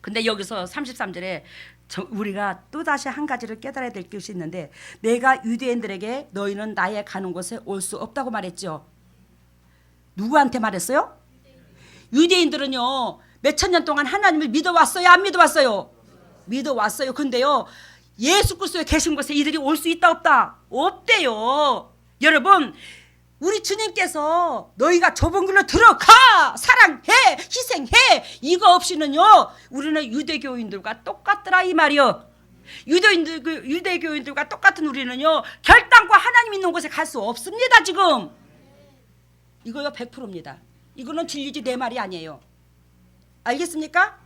근데 여기서 33절에 우리가 또다시 한 가지를 깨달아야 될 것이 있는데 내가 유대인들에게 너희는 나의 가는 곳에 올 수 없다고 말했죠. 누구한테 말했어요? 유대인들은요 몇천 년 동안 하나님을 믿어왔어요? 안 믿어왔어요? 믿어왔어요. 근데요 예수 그리스도에 계신 곳에 이들이 올 수 있다 없다? 없대요. 여러분 우리 주님께서 너희가 좁은 길로 들어가 사랑해 희생해 이거 없이는요 우리는 유대교인들과 똑같더라 이 말이요. 유대교인들과 똑같은 우리는요 결단코 하나님 있는 곳에 갈 수 없습니다. 지금 이거요 100%입니다. 이거는 진리지 내 말이 아니에요. 알겠습니까?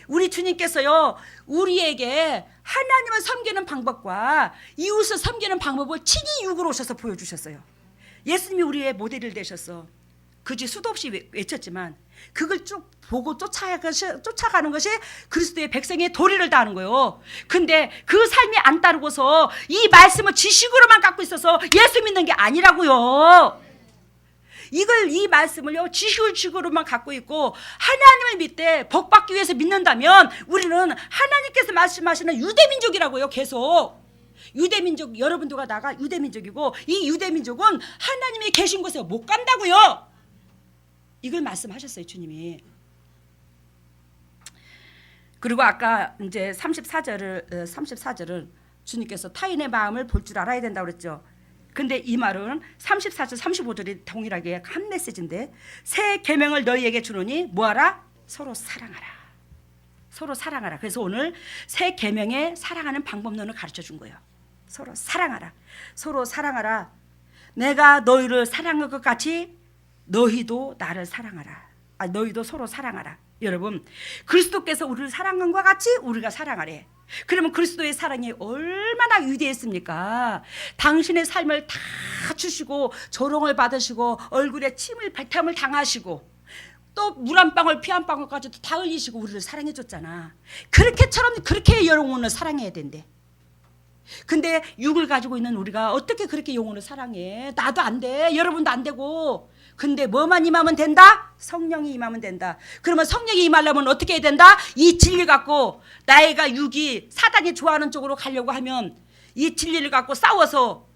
우리 주님께서요 우리에게 하나님을 섬기는 방법과 이웃을 섬기는 방법을 친히 육으로 오셔서 보여주셨어요. 예수님이 우리의 모델이 되셨어. 그지 수도 없이 외쳤지만 그걸 쭉 보고 쫓아가는 것이 그리스도의 백성의 도리를 다하는 거예요. 근데 그 삶이 안 따르고서 이 말씀을 지식으로만 갖고 있어서 예수 믿는 게 아니라고요. 이 말씀을요 지식으로만 갖고 있고 하나님을 믿되 복받기 위해서 믿는다면 우리는 하나님께서 말씀하시는 유대민족이라고요. 계속 유대민족 여러분들과 나가 유대민족이고 이 유대민족은 하나님이 계신 곳에 못 간다고요. 이걸 말씀하셨어요 주님이. 그리고 아까 이제 34절을 주님께서 타인의 마음을 볼 줄 알아야 된다고 그랬죠. 근데 이 말은 34절 35절이 동일하게 한 메시지인데 새 계명을 너희에게 주노니 뭐하라? 서로 사랑하라. 서로 사랑하라. 그래서 오늘 새 계명에 사랑하는 방법론을 가르쳐 준 거예요. 서로 사랑하라. 서로 사랑하라. 내가 너희를 사랑한 것 같이 너희도 나를 사랑하라. 너희도 서로 사랑하라. 여러분 그리스도께서 우리를 사랑한 것 같이 우리가 사랑하래. 그러면 그리스도의 사랑이 얼마나 위대했습니까? 당신의 삶을 다 주시고 조롱을 받으시고 얼굴에 침을 배탐을 당하시고 또 물 한 방울 피 한 방울까지도 다 흘리시고 우리를 사랑해 줬잖아. 그렇게 영혼을 사랑해야 된대. 근데 육을 가지고 있는 우리가 어떻게 그렇게 영혼을 사랑해? 나도 안 돼. 여러분도 안 되고. 근데 뭐만 임하면 된다? 성령이 임하면 된다. 그러면 성령이 임하려면 어떻게 해야 된다? 이 진리 갖고 나이가 육이 사단이 좋아하는 쪽으로 가려고 하면 이 진리를 갖고 싸워서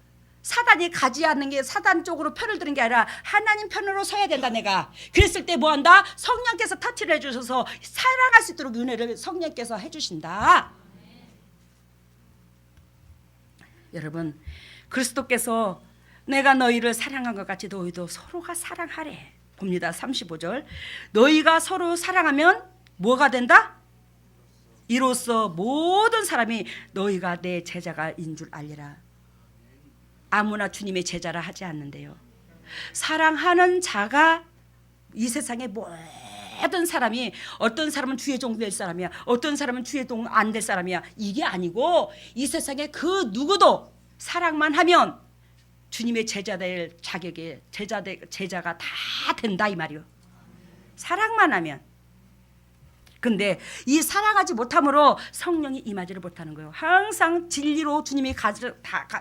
사단이 가지 않는 게 사단 쪽으로 편을 드는 게 아니라 하나님 편으로 서야 된다. 내가 그랬을 때 뭐한다? 성령께서 터치를 해주셔서 사랑할 수 있도록 은혜를 성령께서 해주신다. 여러분 그리스도께서 내가 너희를 사랑한 것 같이 너희도 서로가 사랑하래. 봅니다. 35절. 너희가 서로 사랑하면 뭐가 된다? 이로써 모든 사람이 너희가 내 제자가인 줄 알리라. 아무나 주님의 제자라 하지 않는데요. 사랑하는 자가 이 세상의 모든 사람이, 어떤 사람은 주의 종 될 사람이야, 어떤 사람은 주의 종 안 될 사람이야, 이게 아니고 이 세상에 그 누구도 사랑만 하면 주님의 제자 될 자격에 제자가 다 된다 이 말이요. 사랑만 하면. 근데 이 사랑하지 못함으로 성령이 임하지를 못하는 거예요. 항상 진리로 주님이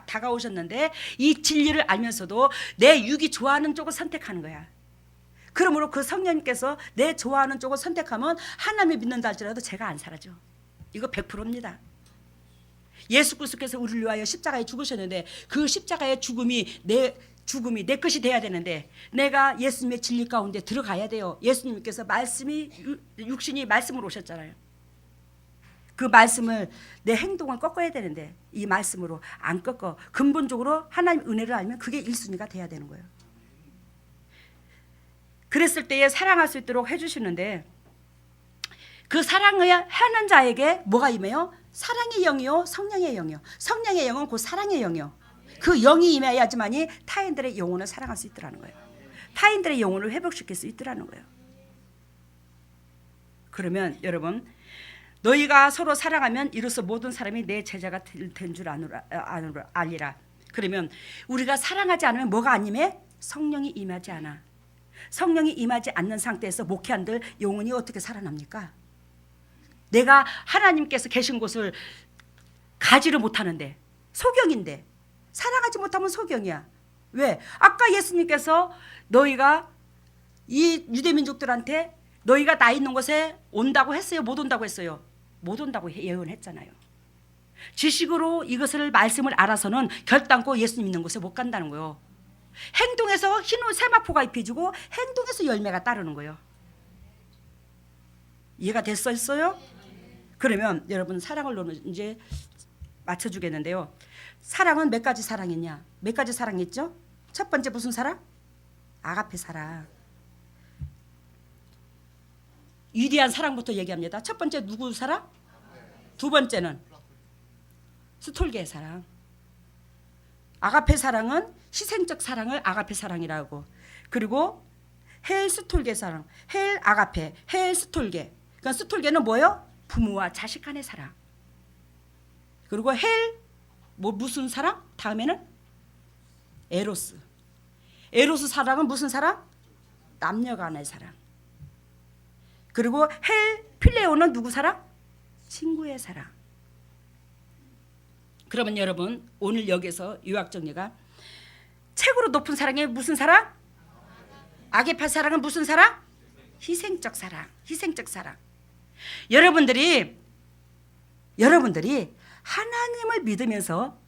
다가오셨는데 이 진리를 알면서도 내 육이 좋아하는 쪽을 선택하는 거야. 그러므로 그 성령님께서 내 좋아하는 쪽을 선택하면 하나님을 믿는다 할지라도 제가 안 사라져. 이거 100%입니다. 예수 그리스도께서 우리를 위하여 십자가에 죽으셨는데 그 십자가의 죽음이 내 것이 돼야 되는데 내가 예수님의 진리 가운데 들어가야 돼요. 예수님께서 육신이 말씀으로 오셨잖아요. 그 말씀을 내 행동을 꺾어야 되는데 이 말씀으로 안 꺾어. 근본적으로 하나님 은혜를 알면 그게 1순위가 돼야 되는 거예요. 그랬을 때에 사랑할 수 있도록 해주시는데 그 사랑을 하는 자에게 뭐가 임해요? 사랑의 영이요, 성령의 영이요. 성령의 영은 곧 사랑의 영이요. 그 영이 임해야지만이 타인들의 영혼을 사랑할 수 있더라는 거예요. 타인들의 영혼을 회복시킬 수 있더라는 거예요. 그러면 여러분, 너희가 서로 사랑하면 이로써 모든 사람이 내 제자가 된 줄 알리라. 그러면 우리가 사랑하지 않으면 뭐가 안 임해? 성령이 임하지 않아. 성령이 임하지 않는 상태에서 목회한들 영혼이 어떻게 살아납니까? 내가 하나님께서 계신 곳을 가지를 못하는데, 소경인데 사랑하지 못하면 소경이야. 왜? 아까 예수님께서 너희가 이 유대민족들한테 너희가 나 있는 곳에 온다고 했어요? 못 온다고 했어요? 못 온다고 예언했잖아요. 지식으로 이것을 말씀을 알아서는 결단코 예수님 있는 곳에 못 간다는 거예요. 행동에서 흰 세마포가 입혀지고 행동에서 열매가 따르는 거예요. 이해가 됐어요? 그러면 여러분 사랑을 이제 맞춰주겠는데요. 사랑은 몇 가지 사랑이냐? 몇 가지 사랑이 있죠? 첫 번째 무슨 사랑? 아가페 사랑. 위대한 사랑부터 얘기합니다. 첫 번째 누구 사랑? 두 번째는 스톨게의 사랑. 아가페 사랑은 희생적 사랑을 아가페 사랑이라고. 그리고 헬 스톨게 사랑. 헬 아가페, 헬 스톨게. 그러니까 스톨게는 뭐예요? 부모와 자식 간의 사랑. 그리고 헬 무슨 사랑? 다음에는 에로스. 에로스 사랑은 무슨 사랑? 남녀 간의 사랑. 그리고 헬 필레오는 누구 사랑? 친구의 사랑. 그러면 여러분 오늘 여기서 요약 정리가 최고로 높은 사랑이 무슨 사랑? 아게파 사랑은 무슨 사랑? 희생적 사랑. 희생적 사랑. 여러분들이 하나님을 믿으면서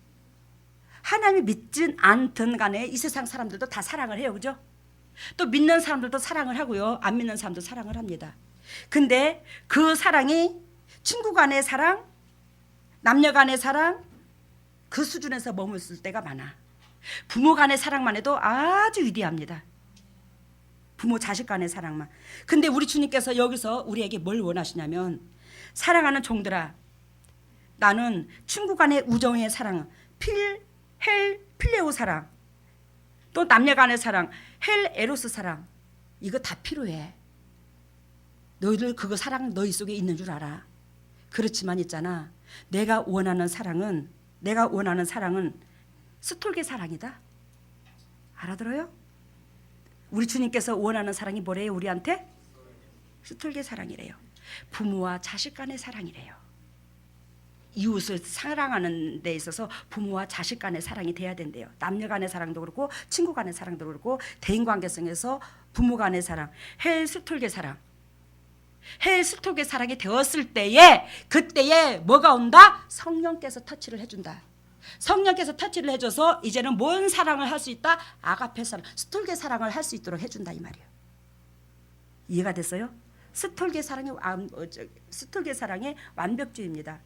하나님이 믿진 않든 간에 이 세상 사람들도 다 사랑을 해요. 그죠? 또 믿는 사람들도 사랑을 하고요. 안 믿는 사람도 사랑을 합니다. 근데 그 사랑이 친구 간의 사랑, 남녀 간의 사랑 그 수준에서 머물을 때가 많아. 부모 간의 사랑만 해도 아주 위대합니다. 부모 자식 간의 사랑만. 근데 우리 주님께서 여기서 우리에게 뭘 원하시냐면 사랑하는 종들아 나는 친구 간의 우정의 사랑 헬 필레오 사랑 또 남녀 간의 사랑 헬 에로스 사랑 이거 다 필요해. 너희들 그거 사랑 너희 속에 있는 줄 알아. 그렇지만 있잖아 내가 원하는 사랑은 스톨게 사랑이다. 알아들어요? 우리 주님께서 원하는 사랑이 뭐래요? 우리한테? 스톨게 사랑이래요. 부모와 자식 간의 사랑이래요. 이웃을 사랑하는 데 있어서 부모와 자식 간의 사랑이 돼야 된대요. 남녀 간의 사랑도 그렇고 친구 간의 사랑도 그렇고 대인관계성에서 부모 간의 사랑 헬 스톨게 사랑 헬 스톨게 사랑이 되었을 때에 그때에 뭐가 온다? 성령께서 터치를 해준다. 성령께서 터치를 해줘서 이제는 뭔 사랑을 할 수 있다? 아가페 사랑, 스톨게 사랑을 할 수 있도록 해준다 이 말이에요. 이해가 됐어요? 스톨게 사랑의 완벽주의입니다.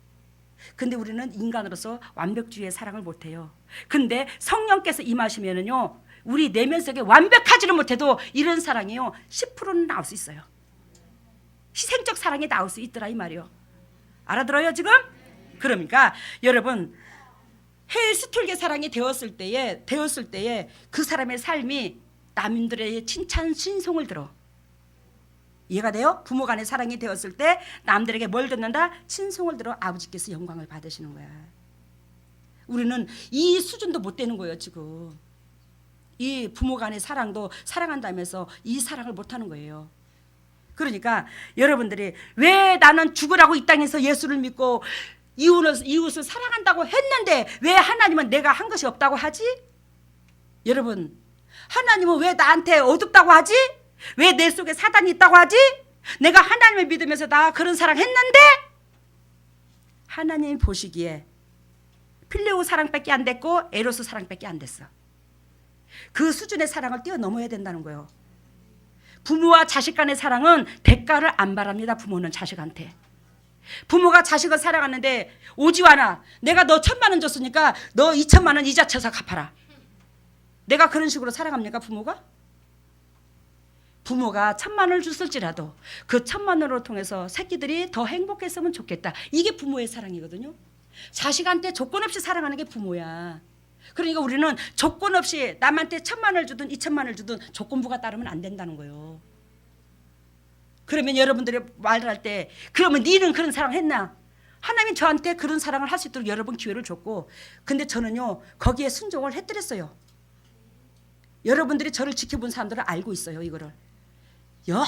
근데 우리는 인간으로서 완벽주의의 사랑을 못해요. 근데 성령께서 임하시면은요, 우리 내면 속에 완벽하지는 못해도 이런 사랑이요 10%는 나올 수 있어요. 희생적 사랑이 나올 수 있더라 이 말이요. 알아들어요 지금? 그러니까 여러분, 헬스톨게 사랑이 되었을 때에 그 사람의 삶이 남들의 칭찬 신송을 들어. 이해가 돼요? 부모 간의 사랑이 되었을 때 남들에게 뭘 듣는다? 신송을 들어 아버지께서 영광을 받으시는 거야. 우리는 이 수준도 못 되는 거예요 지금. 이 부모 간의 사랑도 사랑한다면서 이 사랑을 못하는 거예요. 그러니까 여러분들이 왜 나는 죽으라고 이 땅에서 예수를 믿고 이웃을 사랑한다고 했는데 왜 하나님은 내가 한 것이 없다고 하지? 여러분, 하나님은 왜 나한테 어둡다고 하지? 왜 내 속에 사단이 있다고 하지? 내가 하나님을 믿으면서 나 그런 사랑했는데 하나님이 보시기에 필레오 사랑밖에 안 됐고 에로스 사랑밖에 안 됐어. 그 수준의 사랑을 뛰어넘어야 된다는 거예요. 부모와 자식 간의 사랑은 대가를 안 바랍니다. 부모는 자식한테. 부모가 자식을 사랑하는데 오지 않아. 내가 너 1,000만 원 줬으니까 너 2,000만 원 이자 쳐서 갚아라. 내가 그런 식으로 사랑합니까 부모가? 부모가 1,000만 원을 줬을지라도 그 1,000만 원으로 통해서 새끼들이 더 행복했으면 좋겠다. 이게 부모의 사랑이거든요. 자식한테 조건 없이 사랑하는 게 부모야. 그러니까 우리는 조건 없이 남한테 1,000만 원을 주든 2,000만 원을 주든 조건부가 따르면 안 된다는 거예요. 그러면 여러분들이 말을 할 때 그러면 니는 그런 사랑 했나? 하나님이 저한테 그런 사랑을 할 수 있도록 여러 번 기회를 줬고, 근데 저는요 거기에 순종을 해드렸어요. 여러분들이 저를 지켜본 사람들은 알고 있어요. 이거를 여러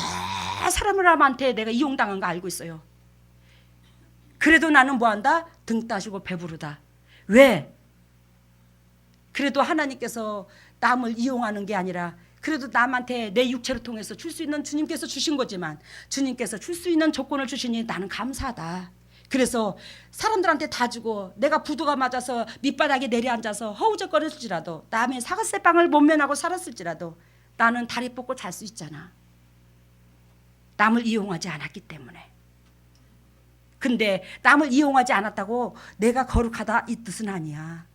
사람한테 내가 이용당한 거 알고 있어요. 그래도 나는 뭐한다? 등 따시고 배부르다. 왜? 그래도 하나님께서 남을 이용하는 게 아니라 그래도 남한테 내 육체를 통해서 줄 수 있는 주님께서 주신 거지만 주님께서 줄 수 있는 조건을 주시니 나는 감사하다. 그래서 사람들한테 다 주고 내가 부두가 맞아서 밑바닥에 내려앉아서 허우적거렸을지라도 남의 사과새빵을 못 면하고 살았을지라도 나는 다리 뻗고 잘 수 있잖아. 남을 이용하지 않았기 때문에. 근데 남을 이용하지 않았다고 내가 거룩하다 이 뜻은 아니야.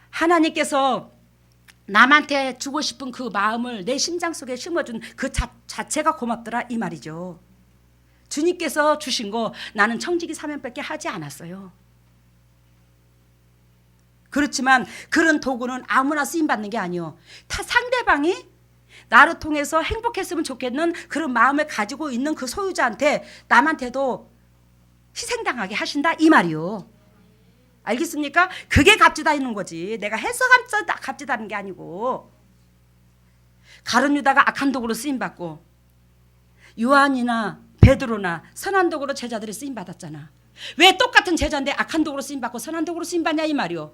하나님께서 남한테 주고 싶은 그 마음을 내 심장 속에 심어준 그 자체가 고맙더라 이 말이죠. 주님께서 주신 거 나는 청지기 사명밖에 하지 않았어요. 그렇지만 그런 도구는 아무나 쓰임받는 게 아니요. 상대방이 나를 통해서 행복했으면 좋겠는 그런 마음을 가지고 있는 그 소유자한테 남한테도 희생당하게 하신다 이 말이요. 알겠습니까? 그게 값지다 있는 거지. 내가 해서 값지다는 게 아니고. 가룟 유다가 악한 도구로 쓰임받고 요한이나 베드로나 선한 도구로 제자들이 쓰임받았잖아. 왜 똑같은 제자인데 악한 도구로 쓰임받고 선한 도구로 쓰임받냐 이 말이요.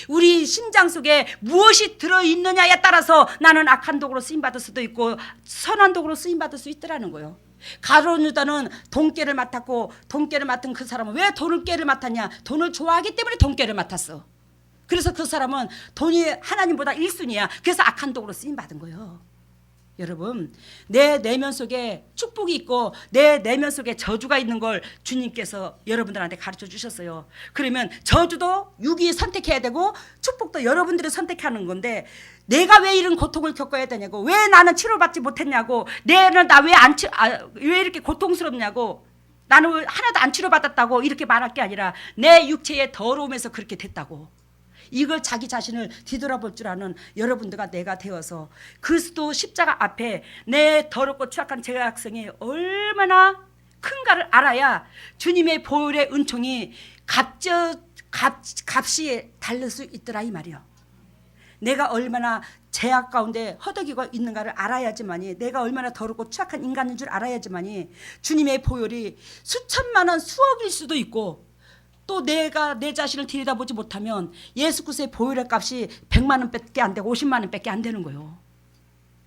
우리 심장 속에 무엇이 들어있느냐에 따라서 나는 악한 도구로 쓰임받을 수도 있고 선한 도구로 쓰임받을 수 있더라는 거예요. 가룟 유다는 돈깨를 맡았고 돈깨를 맡은 그 사람은 왜 돈깨를 맡았냐? 돈을 좋아하기 때문에 돈깨를 맡았어. 그래서 그 사람은 돈이 하나님보다 1순위야. 그래서 악한 도구로 쓰임받은 거예요. 여러분, 내 내면 속에 축복이 있고 내 내면 속에 저주가 있는 걸 주님께서 여러분들한테 가르쳐 주셨어요. 그러면 저주도 육이 선택해야 되고 축복도 여러분들이 선택하는 건데 내가 왜 이런 고통을 겪어야 되냐고, 왜 나는 치료받지 못했냐고, 왜 이렇게 고통스럽냐고, 나는 왜 하나도 안 치료받았다고 이렇게 말할 게 아니라 내 육체의 더러움에서 그렇게 됐다고. 이걸 자기 자신을 뒤돌아볼 줄 아는 여러분들과 내가 되어서 그리스도 십자가 앞에 내 더럽고 추악한 죄악성이 얼마나 큰가를 알아야 주님의 보혈의 은총이 값이 달릴 수 있더라 이 말이요. 내가 얼마나 죄악 가운데 허덕이고 있는가를 알아야지만이, 내가 얼마나 더럽고 추악한 인간인 줄 알아야지만이 주님의 보혈이 수천만 원 수억일 수도 있고, 또 내가 내 자신을 들여다보지 못하면 예수 그리스도의 보혈의 값이 100만 원밖에 안 되고 50만 원밖에 안 되는 거예요.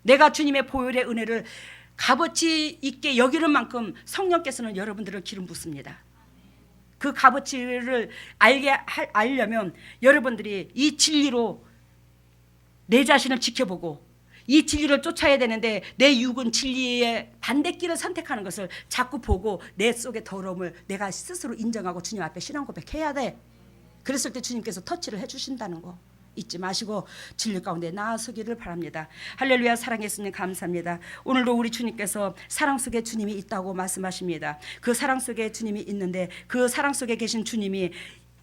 내가 주님의 보혈의 은혜를 값어치 있게 여기는 만큼 성령께서는 여러분들을 기름 붓습니다. 그 값어치를 알려면 여러분들이 이 진리로 내 자신을 지켜보고 이 진리를 쫓아야 되는데 내 육은 진리의 반대길을 선택하는 것을 자꾸 보고 내 속의 더러움을 내가 스스로 인정하고 주님 앞에 신앙 고백해야 돼. 그랬을 때 주님께서 터치를 해주신다는 거 잊지 마시고 진리 가운데 나아서기를 바랍니다. 할렐루야. 사랑의 주님 감사합니다. 오늘도 우리 주님께서 사랑 속에 주님이 있다고 말씀하십니다. 그 사랑 속에 주님이 있는데 그 사랑 속에 계신 주님이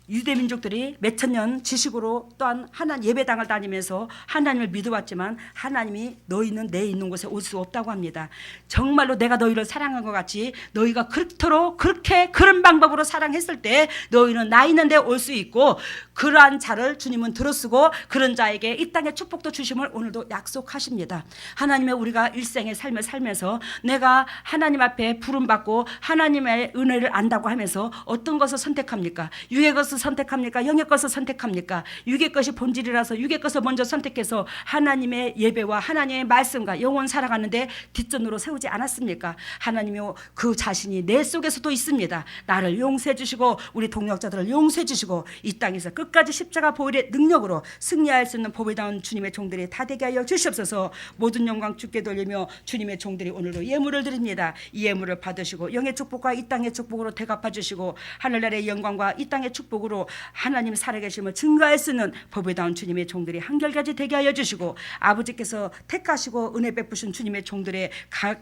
유대민족들이 몇천 년 지식으로 또한 하나님 예배당을 다니면서 하나님을 믿어왔지만 하나님이 너희는 내 있는 곳에 올 수 없다고 합니다. 정말로 내가 너희를 사랑한 것 같이 너희가 그토록 그렇게 그런 방법으로 사랑했을 때 너희는 나 있는 데 올 수 있고 그러한 자를 주님은 들어쓰고 그런 자에게 이 땅의 축복도 주심을 오늘도 약속하십니다. 하나님의 우리가 일생의 삶을 살면서 내가 하나님 앞에 부름받고 하나님의 은혜를 안다고 하면서 어떤 것을 선택합니까? 육의 것을 선택합니까? 영의 것을 선택합니까? 육의 것이 본질이라서 육의 것을 먼저 선택해서 하나님의 예배와 하나님의 말씀과 영혼 살아가는데 뒷전으로 세우지 않았습니까? 하나님이 그 자신이 내 속에서도 있습니다. 나를 용서해 주시고 우리 동역자들을 용서해 주시고 이 땅에서 끝까지 십자가 보혈의 능력으로 승리할 수 있는 보배다운 주님의 종들이 다 되게 하여 주시옵소서. 모든 영광 주께 돌리며 주님의 종들이 오늘도 예물을 드립니다. 이 예물을 받으시고 영의 축복과 이 땅의 축복으로 대갚아 주시고 하늘나라의 영광과 이 땅의 축복으로 하나님 살아계심을 증거할 수 있는 보배다운 주님의 종들이 한결같이 되게 하여 주시고 아버지께서 택하시고 은혜 베푸신 주님의 종들의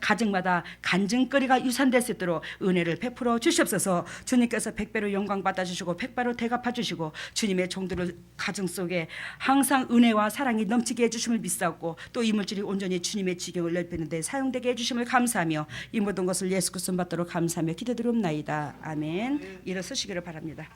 가정마다 간증거리가 유산될 수 있도록 은혜를 베풀어 주시옵소서. 주님께서 백배로 영광 받아주시고 백배로 대갚아 주시고 주님의 종들을 가정 속에 항상 은혜와 사랑이 넘치게 해주심을 믿사옵고 또 이 물질이 온전히 주님의 지경을 넓히는 데 사용되게 해주심을 감사하며 이 모든 것을 예수 그리스도 받도록 감사하며 기도드리옵나이다. 아멘. 일어서시기를 바랍니다.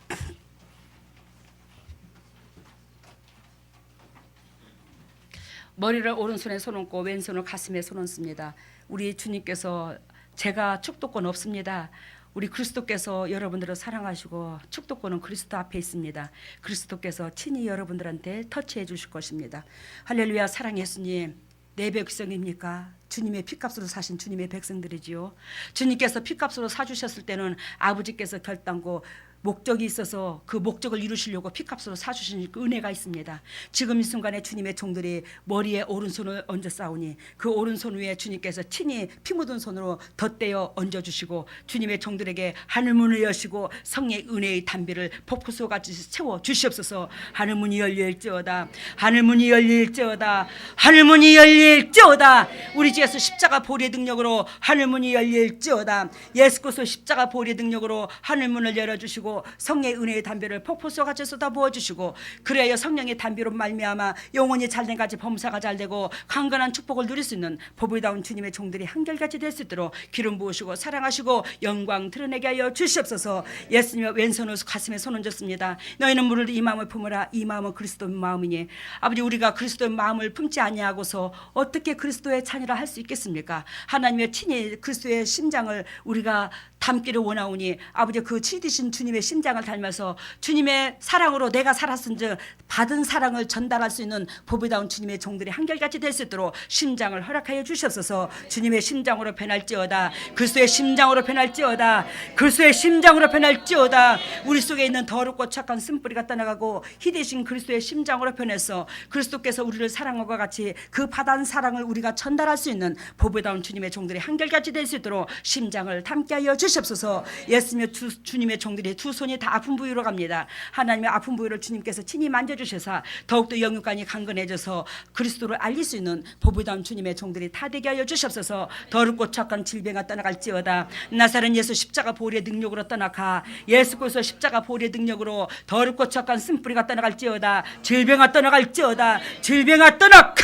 머리를 오른손에 손 얹고 왼손을 가슴에 손 얹습니다. 우리 주님께서 제가 축도권 없습니다. 우리 그리스도께서 여러분들을 사랑하시고 축도권은 그리스도 앞에 있습니다. 그리스도께서 친히 여러분들한테 터치해 주실 것입니다. 할렐루야. 사랑의 예수님, 내 백성입니까? 주님의 피값으로 사신 주님의 백성들이지요. 주님께서 피값으로 사주셨을 때는 아버지께서 결단고 목적이 있어서 그 목적을 이루시려고 피값으로 사주신 그 은혜가 있습니다. 지금 이 순간에 주님의 종들이 머리에 오른손을 얹어 싸우니 그 오른손 위에 주님께서 친히 피 묻은 손으로 덧대어 얹어주시고 주님의 종들에게 하늘문을 여시고 성의 은혜의 담비를 폭포수같이 채워 주시옵소서. 하늘문이 열릴지어다. 하늘문이 열릴지어다. 하늘문이 열릴지어다. 우리 주 예수 십자가 보혈의 능력으로 하늘문이 열릴지어다. 예수 그리스도 십자가 보혈의 능력으로 하늘문을 열어주시고 성령의 은혜의 담비를 폭포수같이 쏟아 부어주시고 그래야 성령의 담비로 말미암아 영혼이 잘된 같이 범사가 잘되고 강건한 축복을 누릴 수 있는 보배다운 주님의 종들이 한결같이 될 수 있도록 기름 부으시고 사랑하시고 영광 드러내게 하여 주시옵소서. 예수님의 왼손으로 가슴에 손 얹었습니다. 너희는 물을 이 마음을 품으라. 이 마음은 그리스도의 마음이니 아버지 우리가 그리스도의 마음을 품지 아니하고서 어떻게 그리스도의 자녀라 할 수 있겠습니까? 하나님의 친히 그리스도의 심장을 우리가 담기를 원하오니 아버지 그 치디신 주님의 심장을 닮아서 주님의 사랑으로 내가 살았은즉 받은 사랑을 전달할 수 있는 보배다운 주님의 종들이 한결같이 될 수 있도록 심장을 허락하여 주시옵소서. 주님의 심장으로 변할지어다. 그리스도의 심장으로 변할지어다. 그리스도의 심장으로 변할지어다. 우리 속에 있는 더럽고 착한 쓴뿌리가 떠나가고 희대신 그리스도의 심장으로 변해서 그리스도께서 우리를 사랑한 것 같이 그 받은 사랑을 우리가 전달할 수 있는 보배다운 주님의 종들이 한결같이 될 수 있도록 심장을 담게 하여 주시옵소서. 예수님의 주님의 종들이 두 손이 다 아픈 부위로 갑니다. 하나님의 아픈 부위를 주님께서 친히 만져주셔서 더욱더 영육간이 강건해져서 그리스도를 알릴 수 있는 보배다운 주님의 종들이 다 되게 하여 주시옵소서. 더럽고 착한 질병아 떠나갈지어다. 나사렛 예수 십자가 보혈의 능력으로 떠나가. 예수 그리스도 십자가 보혈의 능력으로 더럽고 착한 쓴뿌리가 떠나갈지어다. 질병아 떠나갈지어다. 질병아 떠나가.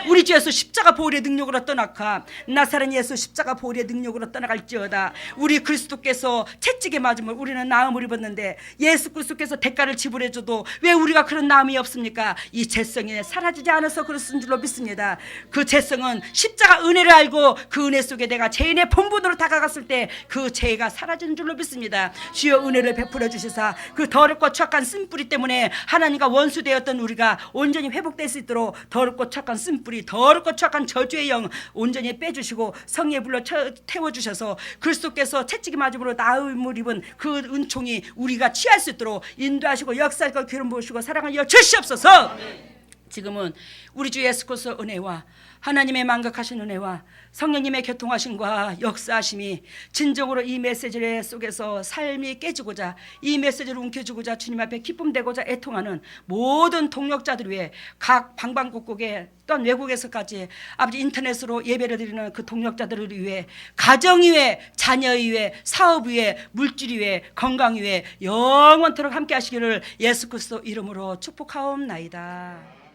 우리 주 예수 십자가 보혈의 능력으로 떠나가. 나사렛 예수 십자가 보혈의 능력으로 떠나갈지어다. 우리 그리스도께서 채찍에 맞음을 우리는 나음을 입었는데 예수 그리스도께서 대가를 지불해줘도 왜 우리가 그런 나음이 없습니까? 이 죄성이 사라지지 않아서 그렇은 줄로 믿습니다. 그 죄성은 십자가 은혜를 알고 그 은혜 속에 내가 죄인의 본분으로 다가갔을 때 그 죄가 사라지는 줄로 믿습니다. 주여 은혜를 베풀어 주시사 그 더럽고 착한 쓴뿌리 때문에 하나님과 원수되었던 우리가 온전히 회복될 수 있도록 더럽고 착한 쓴뿌리 더럽고 착한 저주의 영 온전히 빼주시고 성령의 불로 태워주셔서 그리스도께서 채찍이 맞음으로 나음을 입은 그 은총이 우리가 취할 수 있도록 인도하시고 역사할 것 기름 부으시고 사랑하여 주시옵소서. 지금은 우리 주 예수 그리스도의 은혜와 하나님의 만극하신 은혜와 성령님의 교통하심과 역사하심이 진정으로 이 메시지 속에서 삶이 깨지고자, 이 메시지를 움켜쥐고자 주님 앞에 기쁨되고자 애통하는 모든 동역자들 위해 각 방방곡곡에 또한 외국에서까지 아버지 인터넷으로 예배를 드리는 그 동역자들을 위해 가정 위에, 자녀 위에, 사업 위에, 물질 위에, 건강 위에 영원토록 함께 하시기를 예수 그리스도 이름으로 축복하옵나이다.